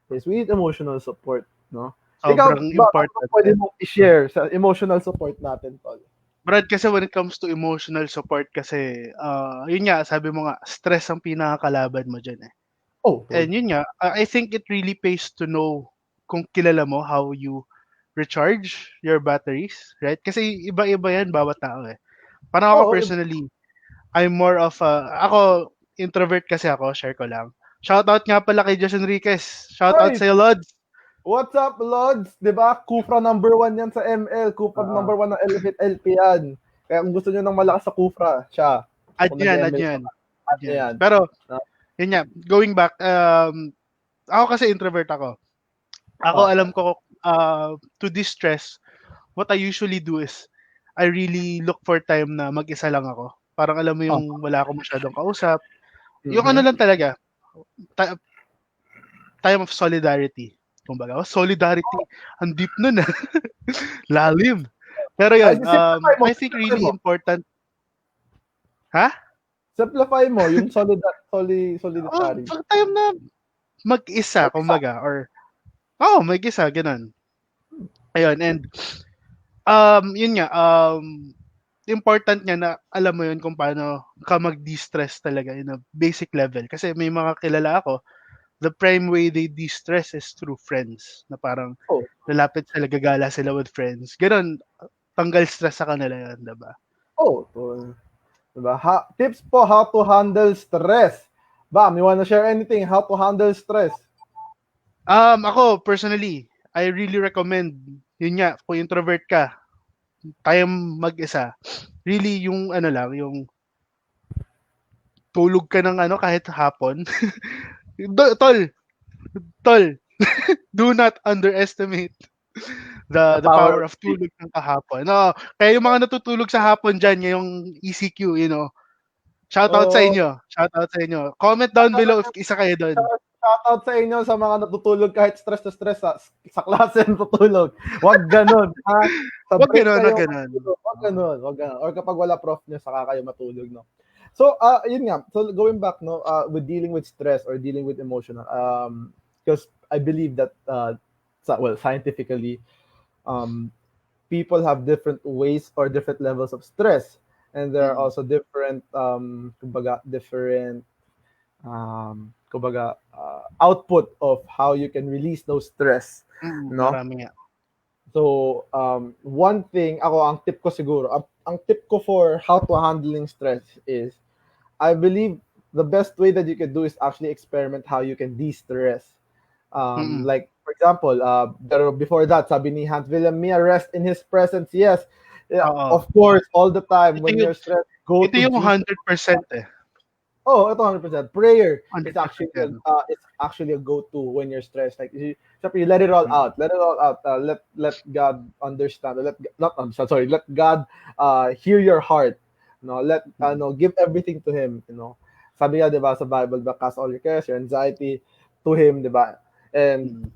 Speaker 1: is we need emotional support, no? Ikaw, important. Pwede mong i-share sa emotional support natin, tol?
Speaker 2: Brad, kasi when it comes to emotional support kasi, yun nga, sabi mo nga, stress ang pinakakalaban mo dyan eh. And yun nga, I think it really pays to know kung kilala mo how you recharge your batteries, right? Kasi iba-iba yan, bawat tao eh. Parang ako personally, I'm more of ako, introvert kasi ako, share ko lang. Shoutout nga pala kay Josh Enriquez. Shoutout sa'yo, Lods.
Speaker 1: What's up, Lods? Diba? Kufra number 1 yan sa ML. Kufra number 1 ng Elevate LP yan. Kaya kung gusto nyo ng malakas sa Kufra, siya.
Speaker 2: Add yan. Pero, yun nga, going back, ako kasi introvert ako. Alam ko, to distress, what I usually do is, I really look for time na mag-isa lang ako. Parang alam mo yung wala akong masyadong kausap. Yung ano lang talaga, time of solidarity. Kumbaga, solidarity, ang deep nun ah. Lalim. Pero yun,
Speaker 1: Simplify mo,
Speaker 2: I think
Speaker 1: simplify
Speaker 2: really
Speaker 1: mo.
Speaker 2: important. Ha?
Speaker 1: Simplify mo yung solitary.
Speaker 2: Pag time na mag-isa, kumbaga, or mag-isa, ganun. Ayun, and yun nga, important niya na alam mo yun kung paano ka mag-de-stress talaga in a basic level. Kasi may mga kilala ako, the prime way they de-stress is through friends. Na parang
Speaker 1: Oh,
Speaker 2: lalapit sila, gagala sila with friends. Ganun, tanggal stress sa kanila yun, diba?
Speaker 1: tol. Diba? Tips po how to handle stress. Bam, you wanna share anything? How to handle stress?
Speaker 2: Ako, personally, I really recommend, yun nga, kung introvert ka, kayang mag-isa, really yung ano lang, yung tulog ka ng kahit hapon. Tol, tol, do not underestimate
Speaker 1: The
Speaker 2: the
Speaker 1: power
Speaker 2: power
Speaker 1: of
Speaker 2: of
Speaker 1: sleep.
Speaker 2: tulog ng kahapon. No, kaya yung mga natutulog sa hapon diyan, yung ECQ, shout out sa
Speaker 1: Oh,
Speaker 2: inyo. Shout out sa inyo. Comment down below if isa kayo doon.
Speaker 1: shoutout sa inyo sa mga natutulog kahit stress na stress sa klase natutulog. Wag ganun, ha? Sa
Speaker 2: Wag
Speaker 1: break
Speaker 2: gano'n, wag
Speaker 1: kayo
Speaker 2: gano'n.
Speaker 1: matulog. Wag ganun, wag ganun. Or kapag wala prof niyo, saka kayo matulog, no? So, yun nga. So, going back, no, with dealing with stress or dealing with emotional, because I believe that, scientifically, um, people have different ways or different levels of stress. And there are
Speaker 2: Mm.
Speaker 1: also different, output of how you can release those stress, no?
Speaker 2: Marami nga.
Speaker 1: So, one thing, ang tip ko siguro, ang tip ko for how to handling stress is, I believe the best way that you can do is actually experiment how you can de-stress.
Speaker 2: Mm.
Speaker 1: Like, for example, pero before that, sabi ni Hans Wilhelm Mia, rest in His presence. Yes, yeah,
Speaker 2: Oo.
Speaker 1: of course, all the time.
Speaker 2: Ito
Speaker 1: When
Speaker 2: yung
Speaker 1: you're stressed, go
Speaker 2: ito
Speaker 1: to
Speaker 2: yung
Speaker 1: Jesus.
Speaker 2: 100% eh.
Speaker 1: Oh, ito 100%. Prayer is
Speaker 2: 100% yan.
Speaker 1: actually a go-to when you're stressed. Like, you let it all out. Let it all out. Let God understand. Let God hear your heart. No, give everything to Him. Sabi nga, 'di ba, sa Bible, cast all your cares, your anxiety to Him, 'di ba? And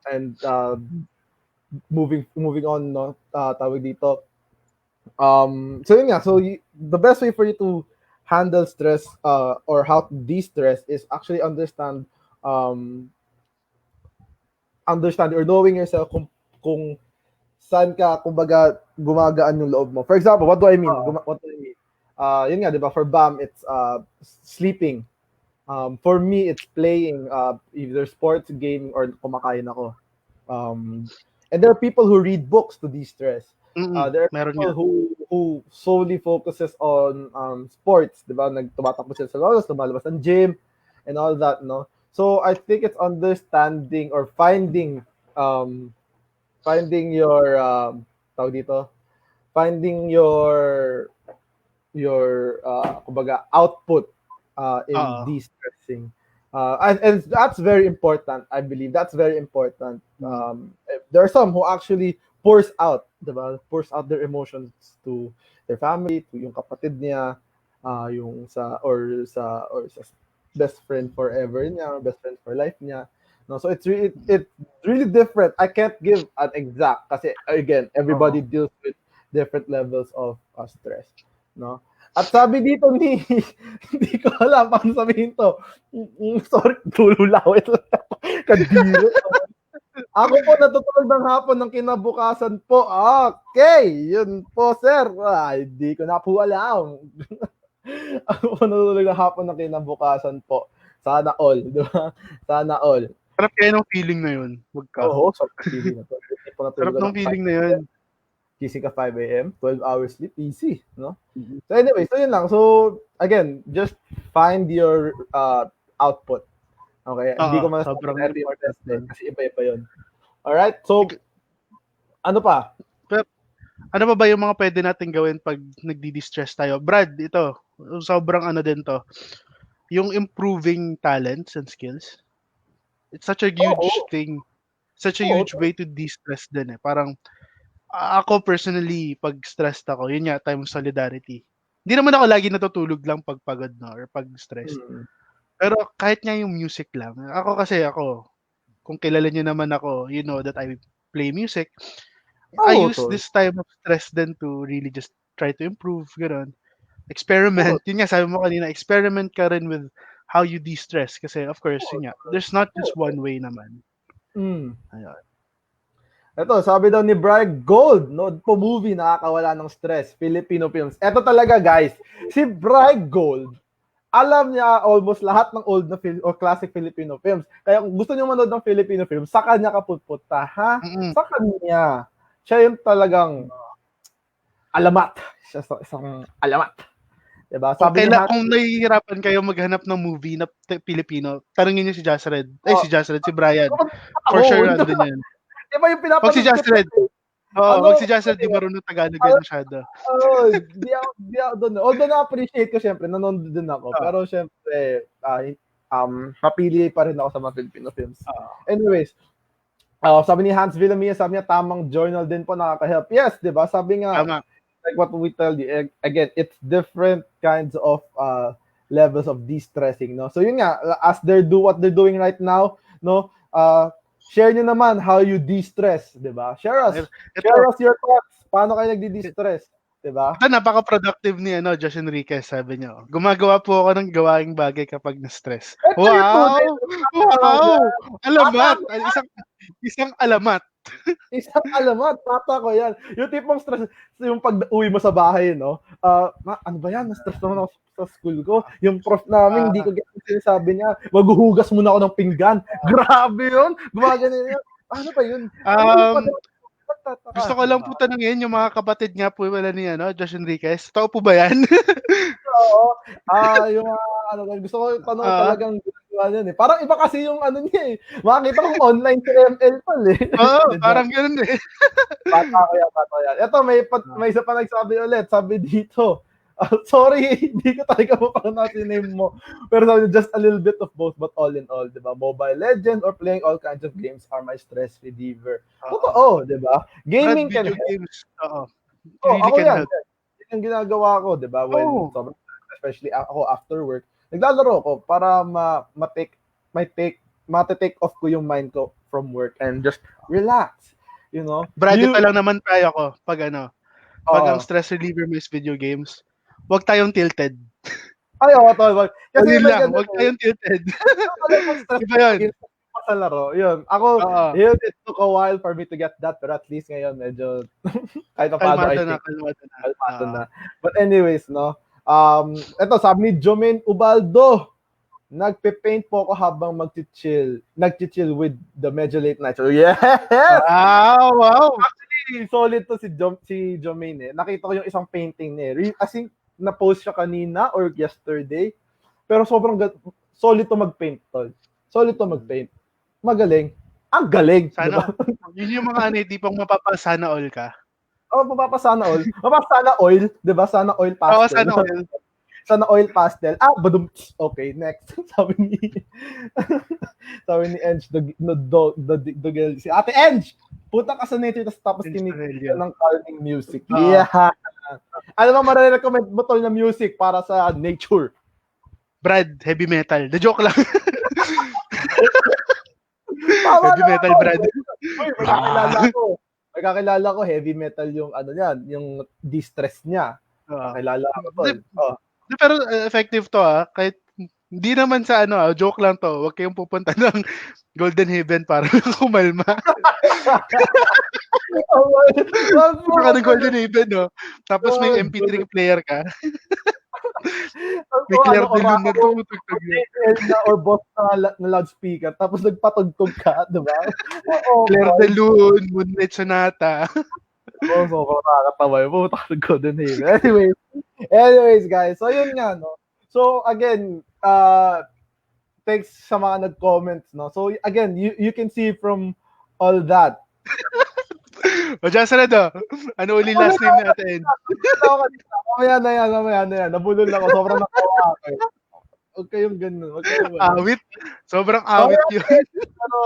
Speaker 2: Mm.
Speaker 1: moving on, no, tawag dito. So yun nga, the best way for you to handle stress, or how to de-stress, is actually um understand or knowing yourself, kung saan ka, kumbaga, gumagaan yung loob mo. For example, what do I mean?
Speaker 2: Oo.
Speaker 1: What do I mean? Yun nga, 'di ba, for Bam, it's sleeping. For me, it's playing, either sports, gaming, or kumakain ako. And there are people who read books to de-stress. There are
Speaker 2: Meron
Speaker 1: people
Speaker 2: nga.
Speaker 1: who solely focuses on sports, 'di ba? Tumatakbo sila sa labas, lumalabas ng gym, and all that, no? So I think it's understanding or finding your, tawag dito, finding your kumbaga, output in
Speaker 2: Oo.
Speaker 1: de-stressing. And that's very important. I believe that's very important. There are some who actually pours out their emotions to their family, to yung kapatid niya, yung sa best friend forever niya, or best friend for life niya. No, so it's really different. I can't give an exact, kasi again, everybody
Speaker 2: Oo.
Speaker 1: deals with different levels of stress, no? At sabi dito ni hindi ko alam paano sabihin 'to. Sorry, lululawit lang ako. Kadiri. Ako po natutulog ng hapon ng kinabukasan po. Okay, yun po, sir. Hindi ko na po alam. Ako po natutulog ng hapon ng kinabukasan po. Sana all, di ba? Sana all.
Speaker 2: Sarap kaya ng feeling na yun. Wag ka.
Speaker 1: Oo, sarap ng feeling na 'to. Hindi po
Speaker 2: Sarap
Speaker 1: natulog
Speaker 2: ng
Speaker 1: ng
Speaker 2: feeling na yun.
Speaker 1: gising ka 5 AM, 12 hours sleep, easy, no?
Speaker 2: Mhm.
Speaker 1: So anyway, so yun lang. So again, just find your output. Okay? Hindi
Speaker 2: Oo,
Speaker 1: ko masasabi
Speaker 2: sobrang
Speaker 1: na ito yung
Speaker 2: important
Speaker 1: best
Speaker 2: nun.
Speaker 1: kasi iba-iba yun. Alright? So, ano pa?
Speaker 2: Pero, ano pa ba yung mga pwede natin gawin pag nagdi-distress tayo? Brad, ito, sobrang ano din to. Yung improving talents and skills. It's such a huge
Speaker 1: Oo.
Speaker 2: thing. Such a
Speaker 1: Oo.
Speaker 2: huge way to de-stress din eh. Parang, ako personally, pag stressed ako, yun nga, time of solidarity. Hindi naman ako lagi natutulog lang pag pagod na or pag stressed. Pero kahit nga yung music lang. Ako, kung kilala niyo naman ako, you know that I play music. I
Speaker 1: Oo,
Speaker 2: use
Speaker 1: tol.
Speaker 2: this time of stress then to really just try to improve, gano'n. Experiment. Yun nga, sabi mo kanina, experiment ka rin with how you de-stress. Kasi, of course, yun nga, there's not just one way naman.
Speaker 1: Mm.
Speaker 2: Ayun.
Speaker 1: Ito, sabi daw ni Brian Gold, nood po movie, nakakawala ng stress, Filipino films. Ito talaga, guys, si Brian Gold, alam niya almost lahat ng old na film or classic Filipino films. Kaya kung gusto niyo manood ng Filipino films, sa kanya ka pupunta, ha? Sa kanya. Siya yung talagang alamat. Siya isang alamat. Diba? Sabi ni
Speaker 2: Kung nahihirapan kayo maghanap ng movie na Pilipino, tanungin niyo si Jasred. Si Brian. For sure, andun yan.
Speaker 1: Iba yung
Speaker 2: Wag si
Speaker 1: pinapanood ko.
Speaker 2: Jasred. Oo, wag si Jasred, di marunong Tagalog yan masyado.
Speaker 1: Di ako doon. Although na-appreciate ko, syempre, nanonood din ako. Pero syempre, mapili pa rin ako sa mga Filipino films. Anyways, sabi ni Hans Villamia, sabi niya, tamang journal din po nakaka-help. Yes, di ba? Sabi nga, like what we tell you, again, it's different kinds of levels of de-stressing, no? So yun nga, as what they're doing right now, no? Share nyo naman how you de-stress, di ba? Share us your thoughts. Paano kayo nagdi-de-stress, di ba?
Speaker 2: Ito, napaka-productive ni Josh Enriquez, sabi niyo. Gumagawa po ako ng gawaing bagay kapag na-stress. Wow! Wow! Alamat! Isang alamat.
Speaker 1: Isang alamat, mata ko yan. Yung tipong stress, yung pag-uwi mo sa bahay, no? Ano ba yan? Na-stress naman ako sa school ko. Yung prof namin, hindi ko sinasabi niya, maghuhugas muna ako ng pinggan. Grabe yun! Gumagano yun. Ano pa yun?
Speaker 2: Gusto ko lang po tanungin, yung mga kapatid nga po wala ni Josh Enriquez. Totoo po ba yan?
Speaker 1: Oo. Yung gusto ko tanong talagang yan eh. Parang iba kasi yung niya eh. Makakita ko online sa ML pal eh.
Speaker 2: Oo, parang ganoon eh.
Speaker 1: Bata ko yan. Ito, may isa pa nagsabi ulit. Sabi dito, sorry, hindi ko talaga mapanganasin name mo. Pero sabi just a little bit of both, but all in all, di ba? Mobile Legends or playing all kinds of games are my stress reliever. Totoo, di ba? Gaming can help. Games,
Speaker 2: really can help.
Speaker 1: Yan ang ginagawa ko, di ba? When, especially ako after work, naglalaro ko para ma-take off ko yung mind ko from work and just relax, you know?
Speaker 2: Brad, ito lang naman tayo ko pag ang stress reliever mo is video games, wag tayong tilted.
Speaker 1: Ay, tol. Kasi
Speaker 2: wag tayong tilted.
Speaker 1: Iba yun. Sa laro, yun. Ako, it took a while for me to get that, pero at least ngayon, medyo, kahit na paano, kalmado na. But anyways, no, ito, sabi ni Jomaine Ubaldo, nagpe-paint po ako habang nag-chill with the Medyo Late Night. So, yes!
Speaker 2: Wow!
Speaker 1: Actually, solid to si Jomaine eh. Nakita ko yung isang painting niya. As in, na-post siya kanina or yesterday. Pero sobrang solid to mag-paint, tol. Solid to mag-paint. Magaling. Ang galing.
Speaker 2: Sana, diba? Yun yung mga tipong mapapasana all ka.
Speaker 1: Mapapasana all. Mapapasana oil, diba? Sana oil pastel.
Speaker 2: Sana oil.
Speaker 1: Sana oil pastel. Badum. Okay, next. sabi ni Enj, si Ate Enj, punta ka sa nature tapos kinig ng calming music. Yeah. Ano ba marirecommend mo tol na music para sa nature?
Speaker 2: Brad, heavy metal. The joke lang. Heavy metal, Brad.
Speaker 1: May kakilala ko, heavy metal yung yung distress niya. Kakilala ko tol.
Speaker 2: Pero effective to kahit hindi naman sa joke lang to. Huwag kayong pupunta ng Golden Haven para kumalma. Pupunta ka ng Golden Haven, no? Tapos may MP3 player ka. May clear de lune na tumutugtog
Speaker 1: yun. Or boss na loudspeaker. Tapos nagpatugtog ka, diba?
Speaker 2: Clear de lune, Moonlight Sonata.
Speaker 1: Sobrang nakakatawa yun. Pumunta ka ng Golden Haven. Anyways, guys. So, yun nga, no? So, again, thanks sa mga nag-comments, no? So, again, you can see from all that.
Speaker 2: O, dyan sa na ano uli last name natin?
Speaker 1: Mamaya na yan. Nabulol ako. Sobrang nakawa ako. Huwag kayong ganun.
Speaker 2: Awit? Sobrang awit yun.
Speaker 1: Pero,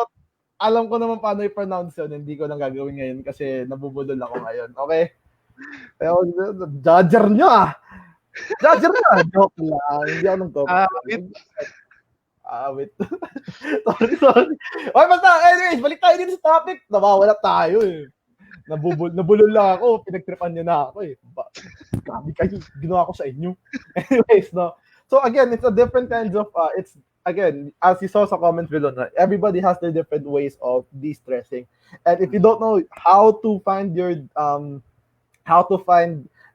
Speaker 1: alam ko naman paano i-pronounce yun. Hindi ko lang gagawin ngayon kasi nabubulol ako ngayon. Okay? Pero, judger nyo Judger nyo Joke lang. Hindi ako nang awit. Sorry. Okay, basta, anyways, balik tayo dito sa topic. Nawawala tayo eh. Nabulol lang ako, pinagtripan niyo na ako eh. Grabe kayo, ginawa ko sa inyo. Anyways, no. So again, it's a different kinds of, it's, again, as you saw sa comments below, everybody has their different ways of de-stressing. And if you don't know how to find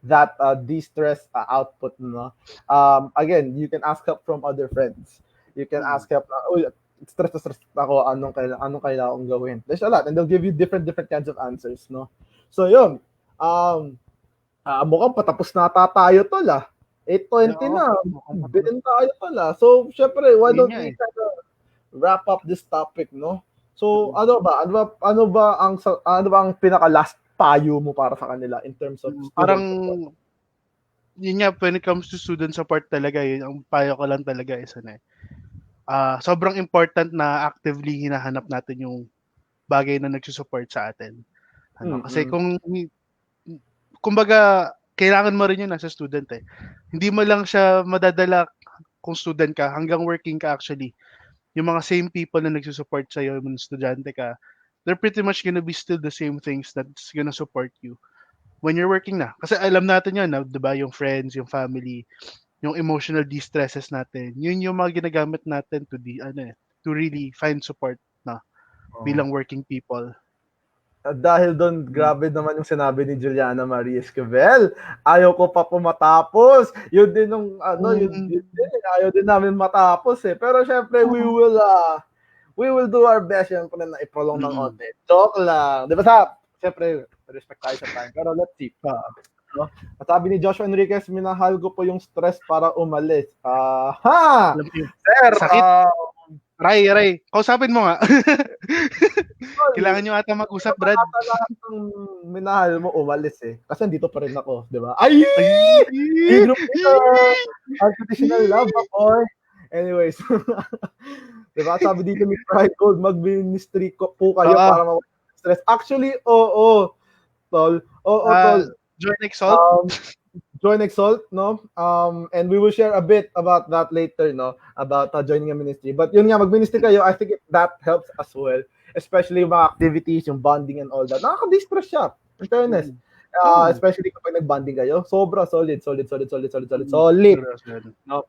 Speaker 1: that de-stress output, no? Again, you can ask help from other friends. You can ask help, stress ako, anong kailangan kong gawin. There's a lot, and they'll give you different kinds of answers, no? So yun, mukhang patapos na tayo tol 8:20 na, bilhin tayo tol So, syempre, why don't we kind of wrap up this topic, no? So, ano ba ang pinaka last payo mo para sa kanila in terms of student
Speaker 2: parang
Speaker 1: support?
Speaker 2: Yun nga, when it comes to student support talaga, yun ang payo ko lang talaga is sobrang important na actively hinahanap natin yung bagay na nagsusupport sa atin. Kasi kumbaga, kailangan mo rin yun as a student eh. Hindi mo lang siya madadala kung student ka, hanggang working ka actually. Yung mga same people na nagsusupport sa'yo, yung estudyante ka, they're pretty much gonna be still the same things that's gonna support you when you're working na. Kasi alam natin yan, di ba? Yung friends, yung family, yung emotional distresses natin, yun yung mga ginagamit natin to really find support na bilang working people.
Speaker 1: Dahil doon, grabe naman yung sinabi ni Juliana Marie Esquivel. Ayaw ko pa pumatapos. Yun din nung yun din, ayaw din namin matapos eh. Pero syempre, we will do our best syempre na iprolong ng onte. Joke lang. Di ba syempre, respect tayo sa time. Pero let's see. No? At sabi ni Joshua Enriquez, minahal ko po yung stress para umalis. Sir,
Speaker 2: sakit. Ray, kausapin mo nga. Kailangan nyo ata mag-usap, Brad.
Speaker 1: Lahat ng minahal mo umalis eh. Kasi dito pa rin ako, di ba? Ay! Dgroup ito! Unconditional love, boy! Anyways. Di ba? Sabi dito ni Pride Gold, mag-ministry po kayo para mawala stress. Actually, oo. Tol. Oo, tol.
Speaker 2: Join Exalt?
Speaker 1: Join Exalt, no? And we will share a bit about that later, no? About joining a ministry. But yun nga, mag-ministry kayo, I think that helps as well. Especially yung mga activities, yung bonding and all that. Nakaka-distress siya, in fairness. Especially kapag nag-bonding kayo. Sobra, solid. No?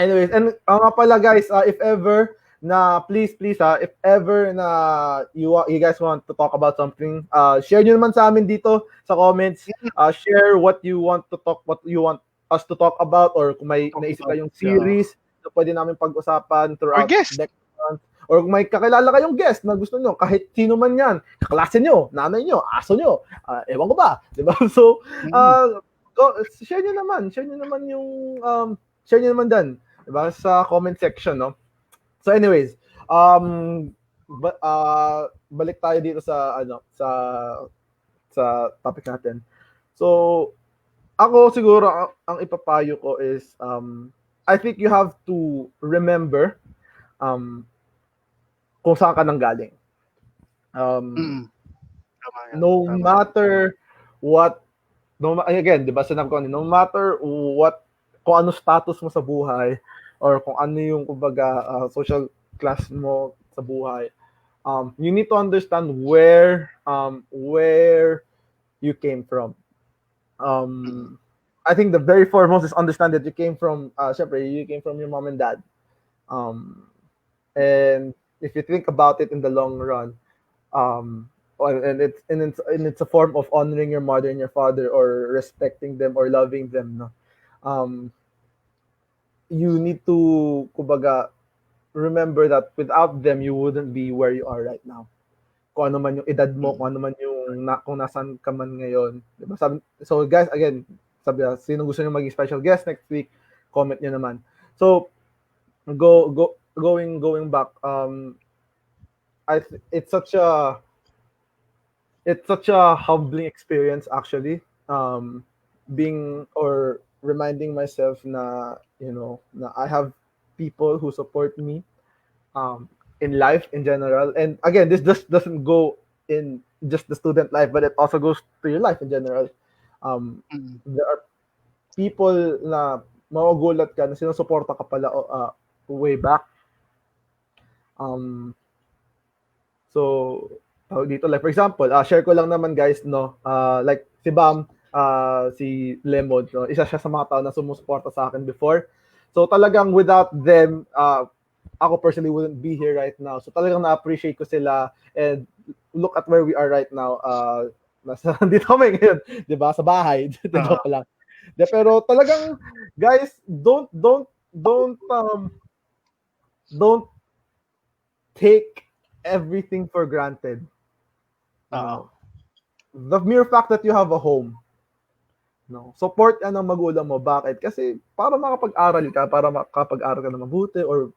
Speaker 1: Anyways, and nga pala guys, if ever na please if ever na you guys want to talk about something, share nyo naman sa amin dito sa comments. Share what you want us to talk about, or kung may naisip kayong series na pwede namin pag-usapan throughout next month. Or kung may kakilala kayong guest na gusto nyo, kahit sino man yan, kaklase nyo, nanay nyo, aso nyo, ewan ko ba, di ba? So, share nyo naman yung, share nyo naman dyan, di ba? Sa comment section, no? So anyways, balik tayo dito sa topic natin. So, ako siguro ang ipapayo ko is I think you have to remember kung saan ka nanggaling. No matter what, again, 'di ba, sinabi ko, no matter what, kung ano status mo sa buhay, or kung ano yung kumbaga social class mo sa buhay, you need to understand where you came from. I think the very foremost is understand that you came from your mom and dad. And if you think about it in the long run, and it's a form of honoring your mother and your father, or respecting them or loving them, no? You need to, kumbaga, remember that without them, you wouldn't be where you are right now. Kung ano man yung edad mo, kung ano man yung, kung nasan ka man ngayon. Diba? So guys, again, sino gusto nyo maging special guest next week, comment nyo naman. So, going back, it's such a humbling experience, actually, reminding myself na, na I have people who support me in life in general. And again, this just doesn't go in just the student life, but it also goes to your life in general. There are people na magugulat ka na sinusuporta ka pala way back. So dito, like for example, share ko lang naman guys, no, like si Bam, si Lemon, no, isa siya sa mga tao na sumusuporta sa akin before. So talagang without them, ako personally wouldn't be here right now. So talagang na-appreciate ko sila, and look at where we are right now. Dito kami ngayon, 'di ba? Sa bahay. Joke lang. Pero talagang guys, don't take everything for granted. The mere fact that you have a home, no, support yan ng magulang mo. Bakit? Kasi para makapag-aral ka, para makapag-aral ka na mabuti, or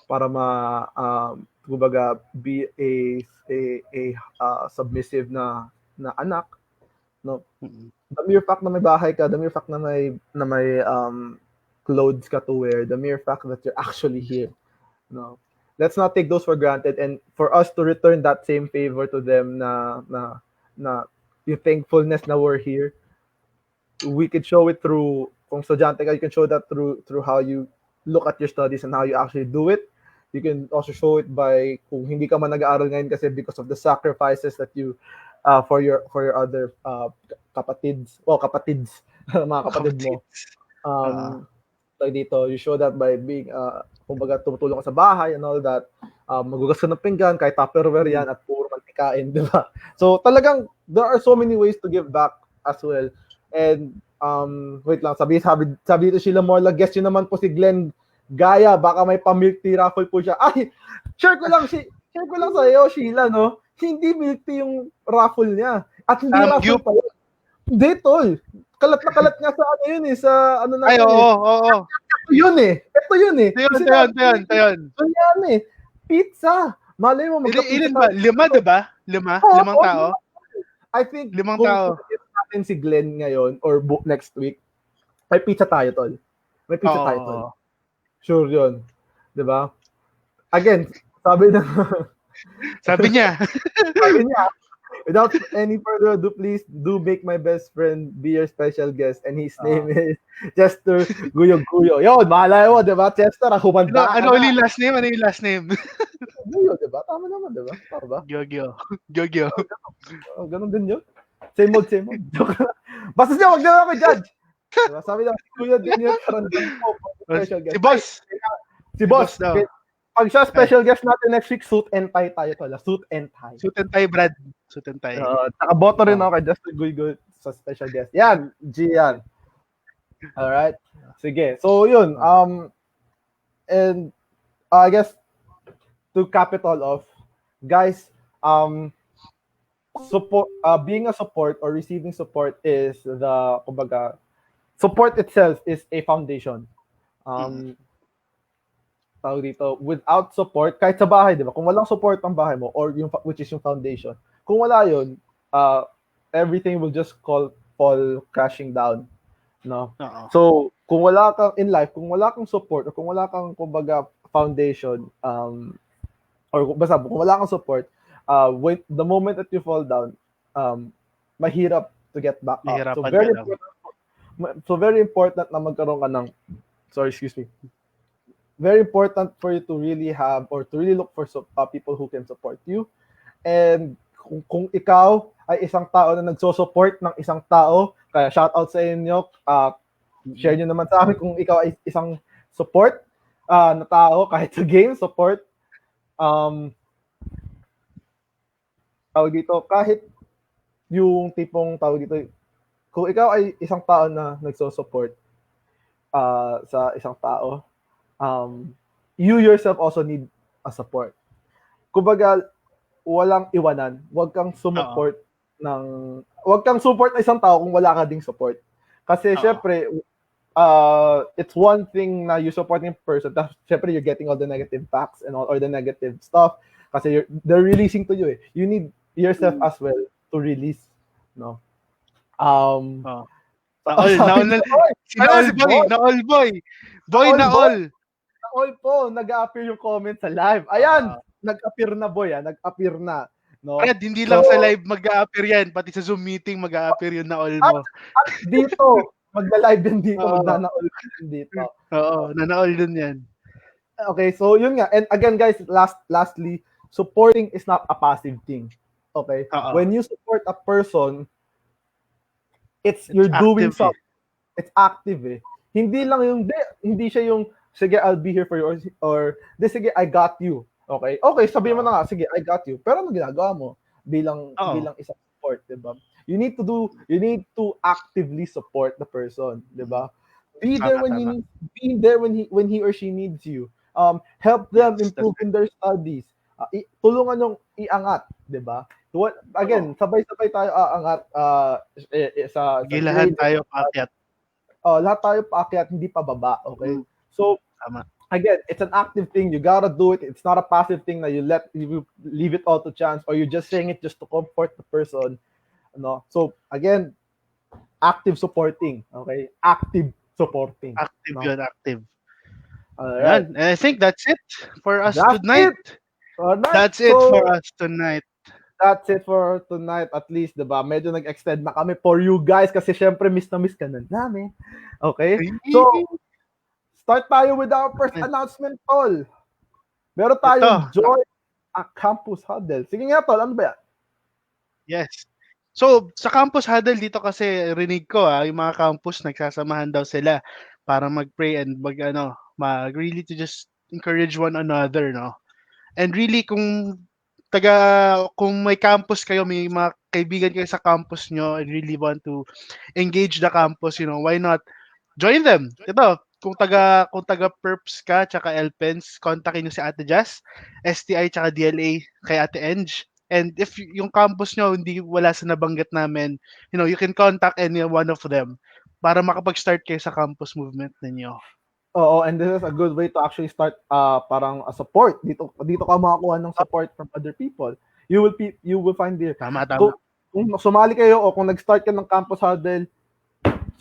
Speaker 1: para kumbaga be a submissive na anak, no. The mere fact na may bahay ka, the mere fact na may clothes ka to wear, the mere fact that you're actually here, no. Let's not take those for granted, and for us to return that same favor to them na yung thankfulness na we're here, we could show it through, kung estudyante ka, you can show that through how you look at your studies and how you actually do it. You can also show it by, kung hindi ka man nag-aaral ngayon kasi because of the sacrifices that you for your other kapatids, mga kapatid mo. Like dito, you show that by being kumbaga tumutulong ka sa bahay and all that. Magugas ka ng pinggan, kahit Tupperware yan, at puro mantikain, di ba? So talagang there are so many ways to give back as well. And wait lang, sabi dito Sheila Morla, guest yun naman po si Glenn Gaya, baka may pa-milk tea raffle po siya. Ay, share ko lang sa iyo, Sheila, no? Hindi milk tea yung raffle niya. At hindi raffle pa yun. Hindi, tol. Kalat na kalat nga sa ano yun eh, sa ano na.
Speaker 2: Ay, oo.
Speaker 1: Ito yun eh. Ito yun.
Speaker 2: Yan.
Speaker 1: So yan eh. Pizza. Malay mo,
Speaker 2: Ilan ba? 5, diba? 5 tao?
Speaker 1: I think,
Speaker 2: 5 tao.
Speaker 1: Kung natin si Glenn ngayon, or next week, may pizza tayo, tol. May pizza tayo, tol. Sure yun. Diba? Again, sabi niya, without any further ado, please do make my best friend be your special guest, and his name is Chester Guyo. Yun, mahalay mo, diba? Chester, humanda.
Speaker 2: Ano yung last name?
Speaker 1: Guyo, diba? Tama naman, diba? Tama ba?
Speaker 2: Gyo.
Speaker 1: Ganun din yun. Same mode. Basta siya, wag na ako judge. Diba? Sabi lang, si Kuya din yun, karandang po. Si Boss. Pag siya special guest natin next week, suit and tie tayo pala. Suit and tie, Brad. Suit and tie. Nakaboto rin ako kay Justin Guy sa special guest. Yan, G yan. Alright. Sige. So, yun. And I guess, to cap it all off, guys, support, being a support or receiving support is kumbaga, support itself is a foundation. Tawag dito, without support, kahit sa bahay, di ba? Kung walang support ang bahay mo, or which is yung foundation, kung wala yun, everything will just fall crashing down. No? So, kung wala kang in life, kung wala kang support, or kung wala kang, kumbaga, foundation, or basta, kung wala kang support, when the moment that you fall down, mahirap to get back up. So, very important na magkaroon ka ng, very important for you to really have, or to really look for people who can support you. And kung ikaw ay isang tao na nagso-support ng isang tao, kaya shout out sa inyo, share nyo naman sa amin kung ikaw ay isang support na tao, kahit sa game, support. Tawag dito, kahit yung tipong tawag dito, kung ikaw ay isang tao na nagso-support sa isang tao, you yourself also need a support. Kumbaga, walang iwanan. Huwag kang support ng isang tao kung wala ka ding support. Kasi syempre, it's one thing na you supporting person, tapos syempre you're getting all the negative facts and all, or the negative stuff, kasi they're releasing to you eh. You need yourself as well to release, no? All po, nag-appear yung comment sa live. Ayan, nag-appear na boy, nag-appear na. No?
Speaker 2: Brad, hindi lang sa live mag-a-appear yan, pati sa Zoom meeting mag-a-appear yun na all mo.
Speaker 1: At dito, magla-live din dito, magnana-all din dito.
Speaker 2: Oo, nana-all din yan.
Speaker 1: Okay, so yun nga. And again guys, lastly, supporting is not a passive thing. Okay? When you support a person, you're doing
Speaker 2: active
Speaker 1: something. It's active eh. Hindi lang yung, hindi siya yung, sige, I'll be here for you, or sige, I got you. Okay? Okay, sabihin mo na nga, sige, I got you. Pero ano ginagawa mo bilang isang support, di ba? You need to actively support the person, di ba? Be there when you need, be there when he or she needs you. Help them improve in their studies. Tulungan yung iangat, di ba? Again, sabay-sabay tayo aangat sa
Speaker 2: lahat tayo paakyat.
Speaker 1: Lahat tayo paakyat, hindi pa baba, okay? So, again, it's an active thing. You gotta do it. It's not a passive thing that you leave it all to chance, or you're just saying it just to comfort the person. No? So, again, active supporting, okay? Active supporting.
Speaker 2: Active yun, active.
Speaker 1: Alright.
Speaker 2: And I think that's it for us tonight. That's it for us tonight.
Speaker 1: That's it for tonight, at least, diba? Medyo nag-extend na kami for you guys kasi syempre miss na miss ka na namin. Okay? So, start tayo with our first announcement, Tol. Meron tayong join a campus huddle. Sige nga, Tol, ano ba yan?
Speaker 2: Yes. So, sa campus huddle dito kasi rinig ko yung mga campus nagsasamahan daw sila para mag-pray and really to just encourage one another, no? And really kung may campus kayo, may mga kaibigan kayo sa campus nyo and really want to engage the campus, why not join them? Ito, kung taga perps ka tsaka LPens, kontakin nyo si Ate Jazz, STI tsaka DLA kay Ate Eng. And if yung campus nyo wala sa nabanggit namin, you can contact any one of them para makapag-start kayo sa campus movement ninyo.
Speaker 1: Oo, and this is a good way to actually start parang a support. Dito ka makakuha ng support from other people. You will find there.
Speaker 2: Tama.
Speaker 1: Kung sumali kayo o kung nag-start ka ng campus huddle,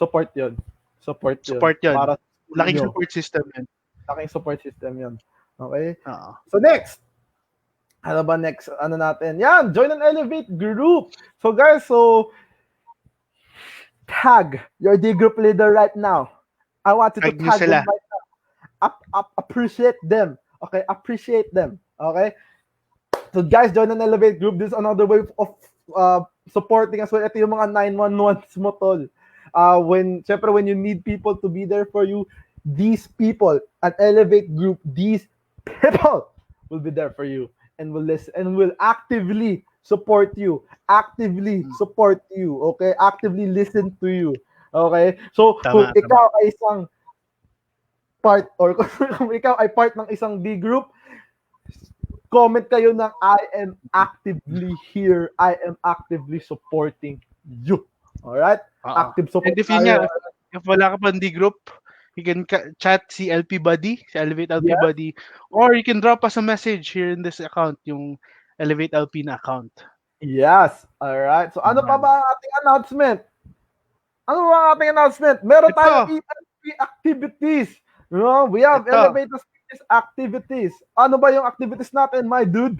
Speaker 1: support 'yon. Support 'yon.
Speaker 2: Para laking support system 'yan.
Speaker 1: Laking support system 'yon. Okay?
Speaker 2: Oo.
Speaker 1: So next. Ano ba next? Ano natin? Yan, join an Elevate group. So guys, tag your dgroup leader right now. I want you to tag them right now. Appreciate them. Okay? Appreciate them. Okay? So guys, join an Elevate group. This is another way of supporting as well. Ito yung mga 911s mo, Tol. When you need people to be there for you, these people, an Elevate group, these people will be there for you and will listen and will actively support you. Actively support you. Okay? Actively listen to you. Okay? So, kung ikaw ay isang part or kung ikaw ay part ng isang D group, comment kayo ng I am actively here. I am actively supporting you. Alright? Active support.
Speaker 2: And if wala ka pa D group, you can chat si LP Buddy, si Elevate LP Buddy, or you can drop us a message here in this account, yung Elevate LP na account.
Speaker 1: Yes. Alright. So, ano pa ba ang ating announcement? Meron tayong ELP activities. We have Elevate activities. Ano ba yung activities natin, my dude?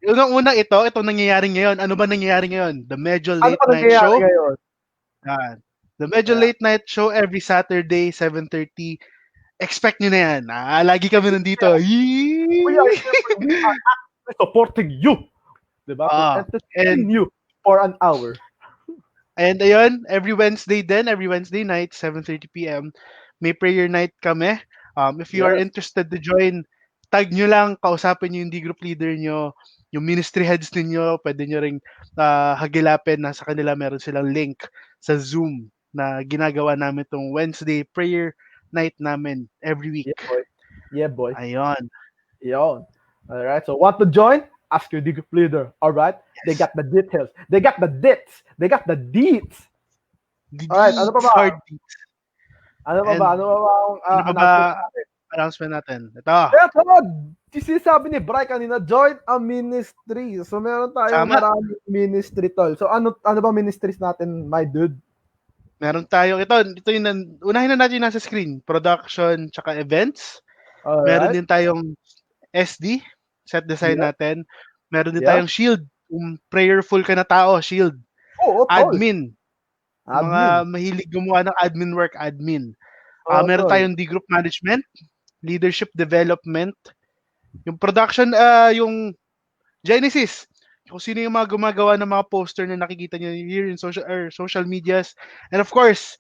Speaker 2: Unang-una ito nangyayari ngayon. Ano ba nangyayari ngayon? The Medyo Late Night Show. The Medyo Late Night Show every Saturday, 7:30. Expect nyo na yan. Lagi kami nandito.
Speaker 1: We are actively supporting you. Diba? Entertaining you for an hour.
Speaker 2: And ayun, every Wednesday night, 7:30 p.m., may prayer night kami. If you are interested to join, tag nyo lang, kausapin nyo yung D-group leader nyo, yung ministry heads ninyo, pwede nyo ring hagilapin na sa kanila meron silang link sa Zoom na ginagawa namin itong Wednesday prayer night namin every week.
Speaker 1: Yeah, boy.
Speaker 2: Ayun.
Speaker 1: Alright, so want to join? Ask your D-group leader. Alright? Yes. They got the details. They got the deets. They got the deets. Alright, ano pa ba? Ano pa ba ang
Speaker 2: announcement natin? Ito.
Speaker 1: Sinasabi ni Bray kanina, join a ministry. So meron tayong maraming ministry, Tol. So ano ba ministries natin, my dude?
Speaker 2: Meron tayo, ito yung unahin na natin nasa screen, production tsaka events.
Speaker 1: Alright.
Speaker 2: Meron din tayong SD, set design natin. Meron din tayong shield, kung prayerful ka na tao, shield. Admin. Mga mahilig gumawa ng admin work, admin. Meron tayong D group management, leadership development. Yung production, yung Genesis. Kung sino yung mga gumagawa ng mga poster na nakikita nyo here in social medias. And of course,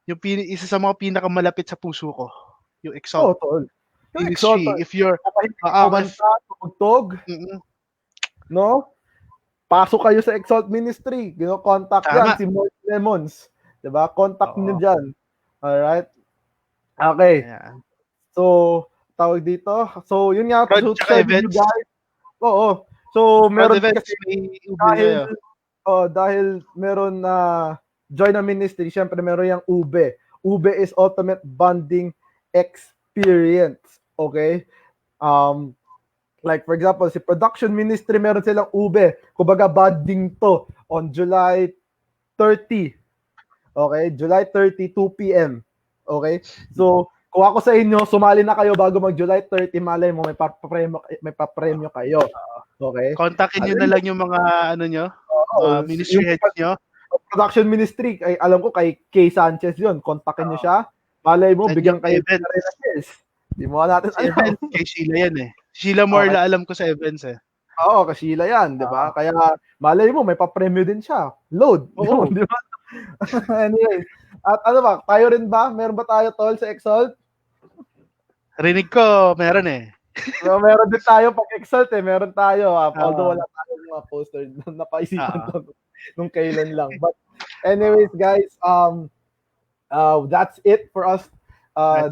Speaker 2: yung isa sa mga pinakamalapit sa puso ko, yung Exalt
Speaker 1: Tol. Yung Exalt,
Speaker 2: Ministry. If you're
Speaker 1: kumanta, tumugtog, no? Pasok kayo sa Exalt Ministry. Contact yan si Moy Lemons. Diba? Contact nyo dyan. Alright? Okay. Yeah. So, tawag dito. So, yun nga. So, share with you guys. Oo. So, meron kasi dahil meron na join a ministry, syempre meron yung UBE. UBE is Ultimate Bonding Experience. Okay? Like for example, si Production Ministry, meron silang UBE. Kumbaga, bonding to on July 30. Okay? July 30, 2 p.m. Okay? So, kung ako sa inyo, sumali na kayo bago mag-July 30, malay mo, may papremyo kayo. Okay?
Speaker 2: Kontakin nyo na lang yung mga, nyo, ministry heads nyo.
Speaker 1: Production Ministry, alam ko kay Kay Sanchez yun. Kontakin nyo siya. Malay mo, bigyan kayo ng Renaces. Hindi mo natin alam.
Speaker 2: Kay Sheila yan eh. Sheila Morla, alam ko sa events eh.
Speaker 1: Oo, kay Sheila yan, di ba? Kaya malay mo, may papremyo din siya. Load.
Speaker 2: Oo.
Speaker 1: Di ba? Anyway, at ano ba, tayo rin ba? Meron ba tayo, Tol, sa Exalt?
Speaker 2: Rinig ko, meron eh.
Speaker 1: So, meron din tayo pag Exalt eh. Meron tayo. Although wala tayo mga poster na napaisipan ko nung kailan lang. But anyways, guys, that's it for us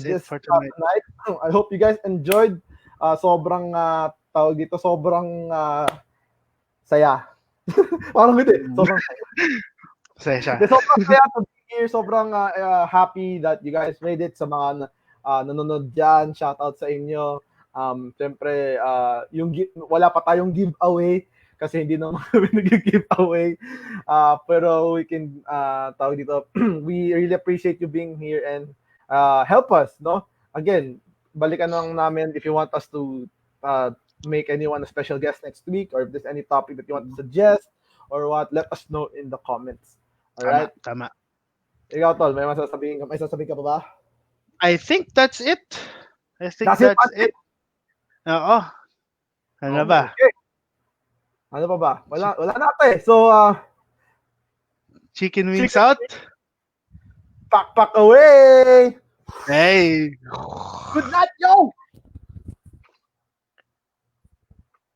Speaker 1: this for tonight. I hope you guys enjoyed. Sobrang tawag dito, sobrang saya. Parang hindi, sobrang saya. Sobrang saya to be here. Sobrang happy that you guys made it. Sa mga nanonood dyan, shout out sa inyo. Siyempre, wala pa tayong giveaway kasi hindi naman kami nag-giveaway. Pero we can, tawag dito, we really appreciate you being here and help us, no? Again, balikan lang namin if you want us to make anyone a special guest next week, or if there's any topic that you want to suggest or what, let us know in the comments. Alright?
Speaker 2: Tama.
Speaker 1: Ikaw, Tol, may sasabihin ka pa ba?
Speaker 2: I think that's it. That's it. Oo. Ano ba?
Speaker 1: Okay. Ano pa ba? Wala na ate. So,
Speaker 2: chicken wings out.
Speaker 1: Pack away.
Speaker 2: Hey.
Speaker 1: Good night, yo.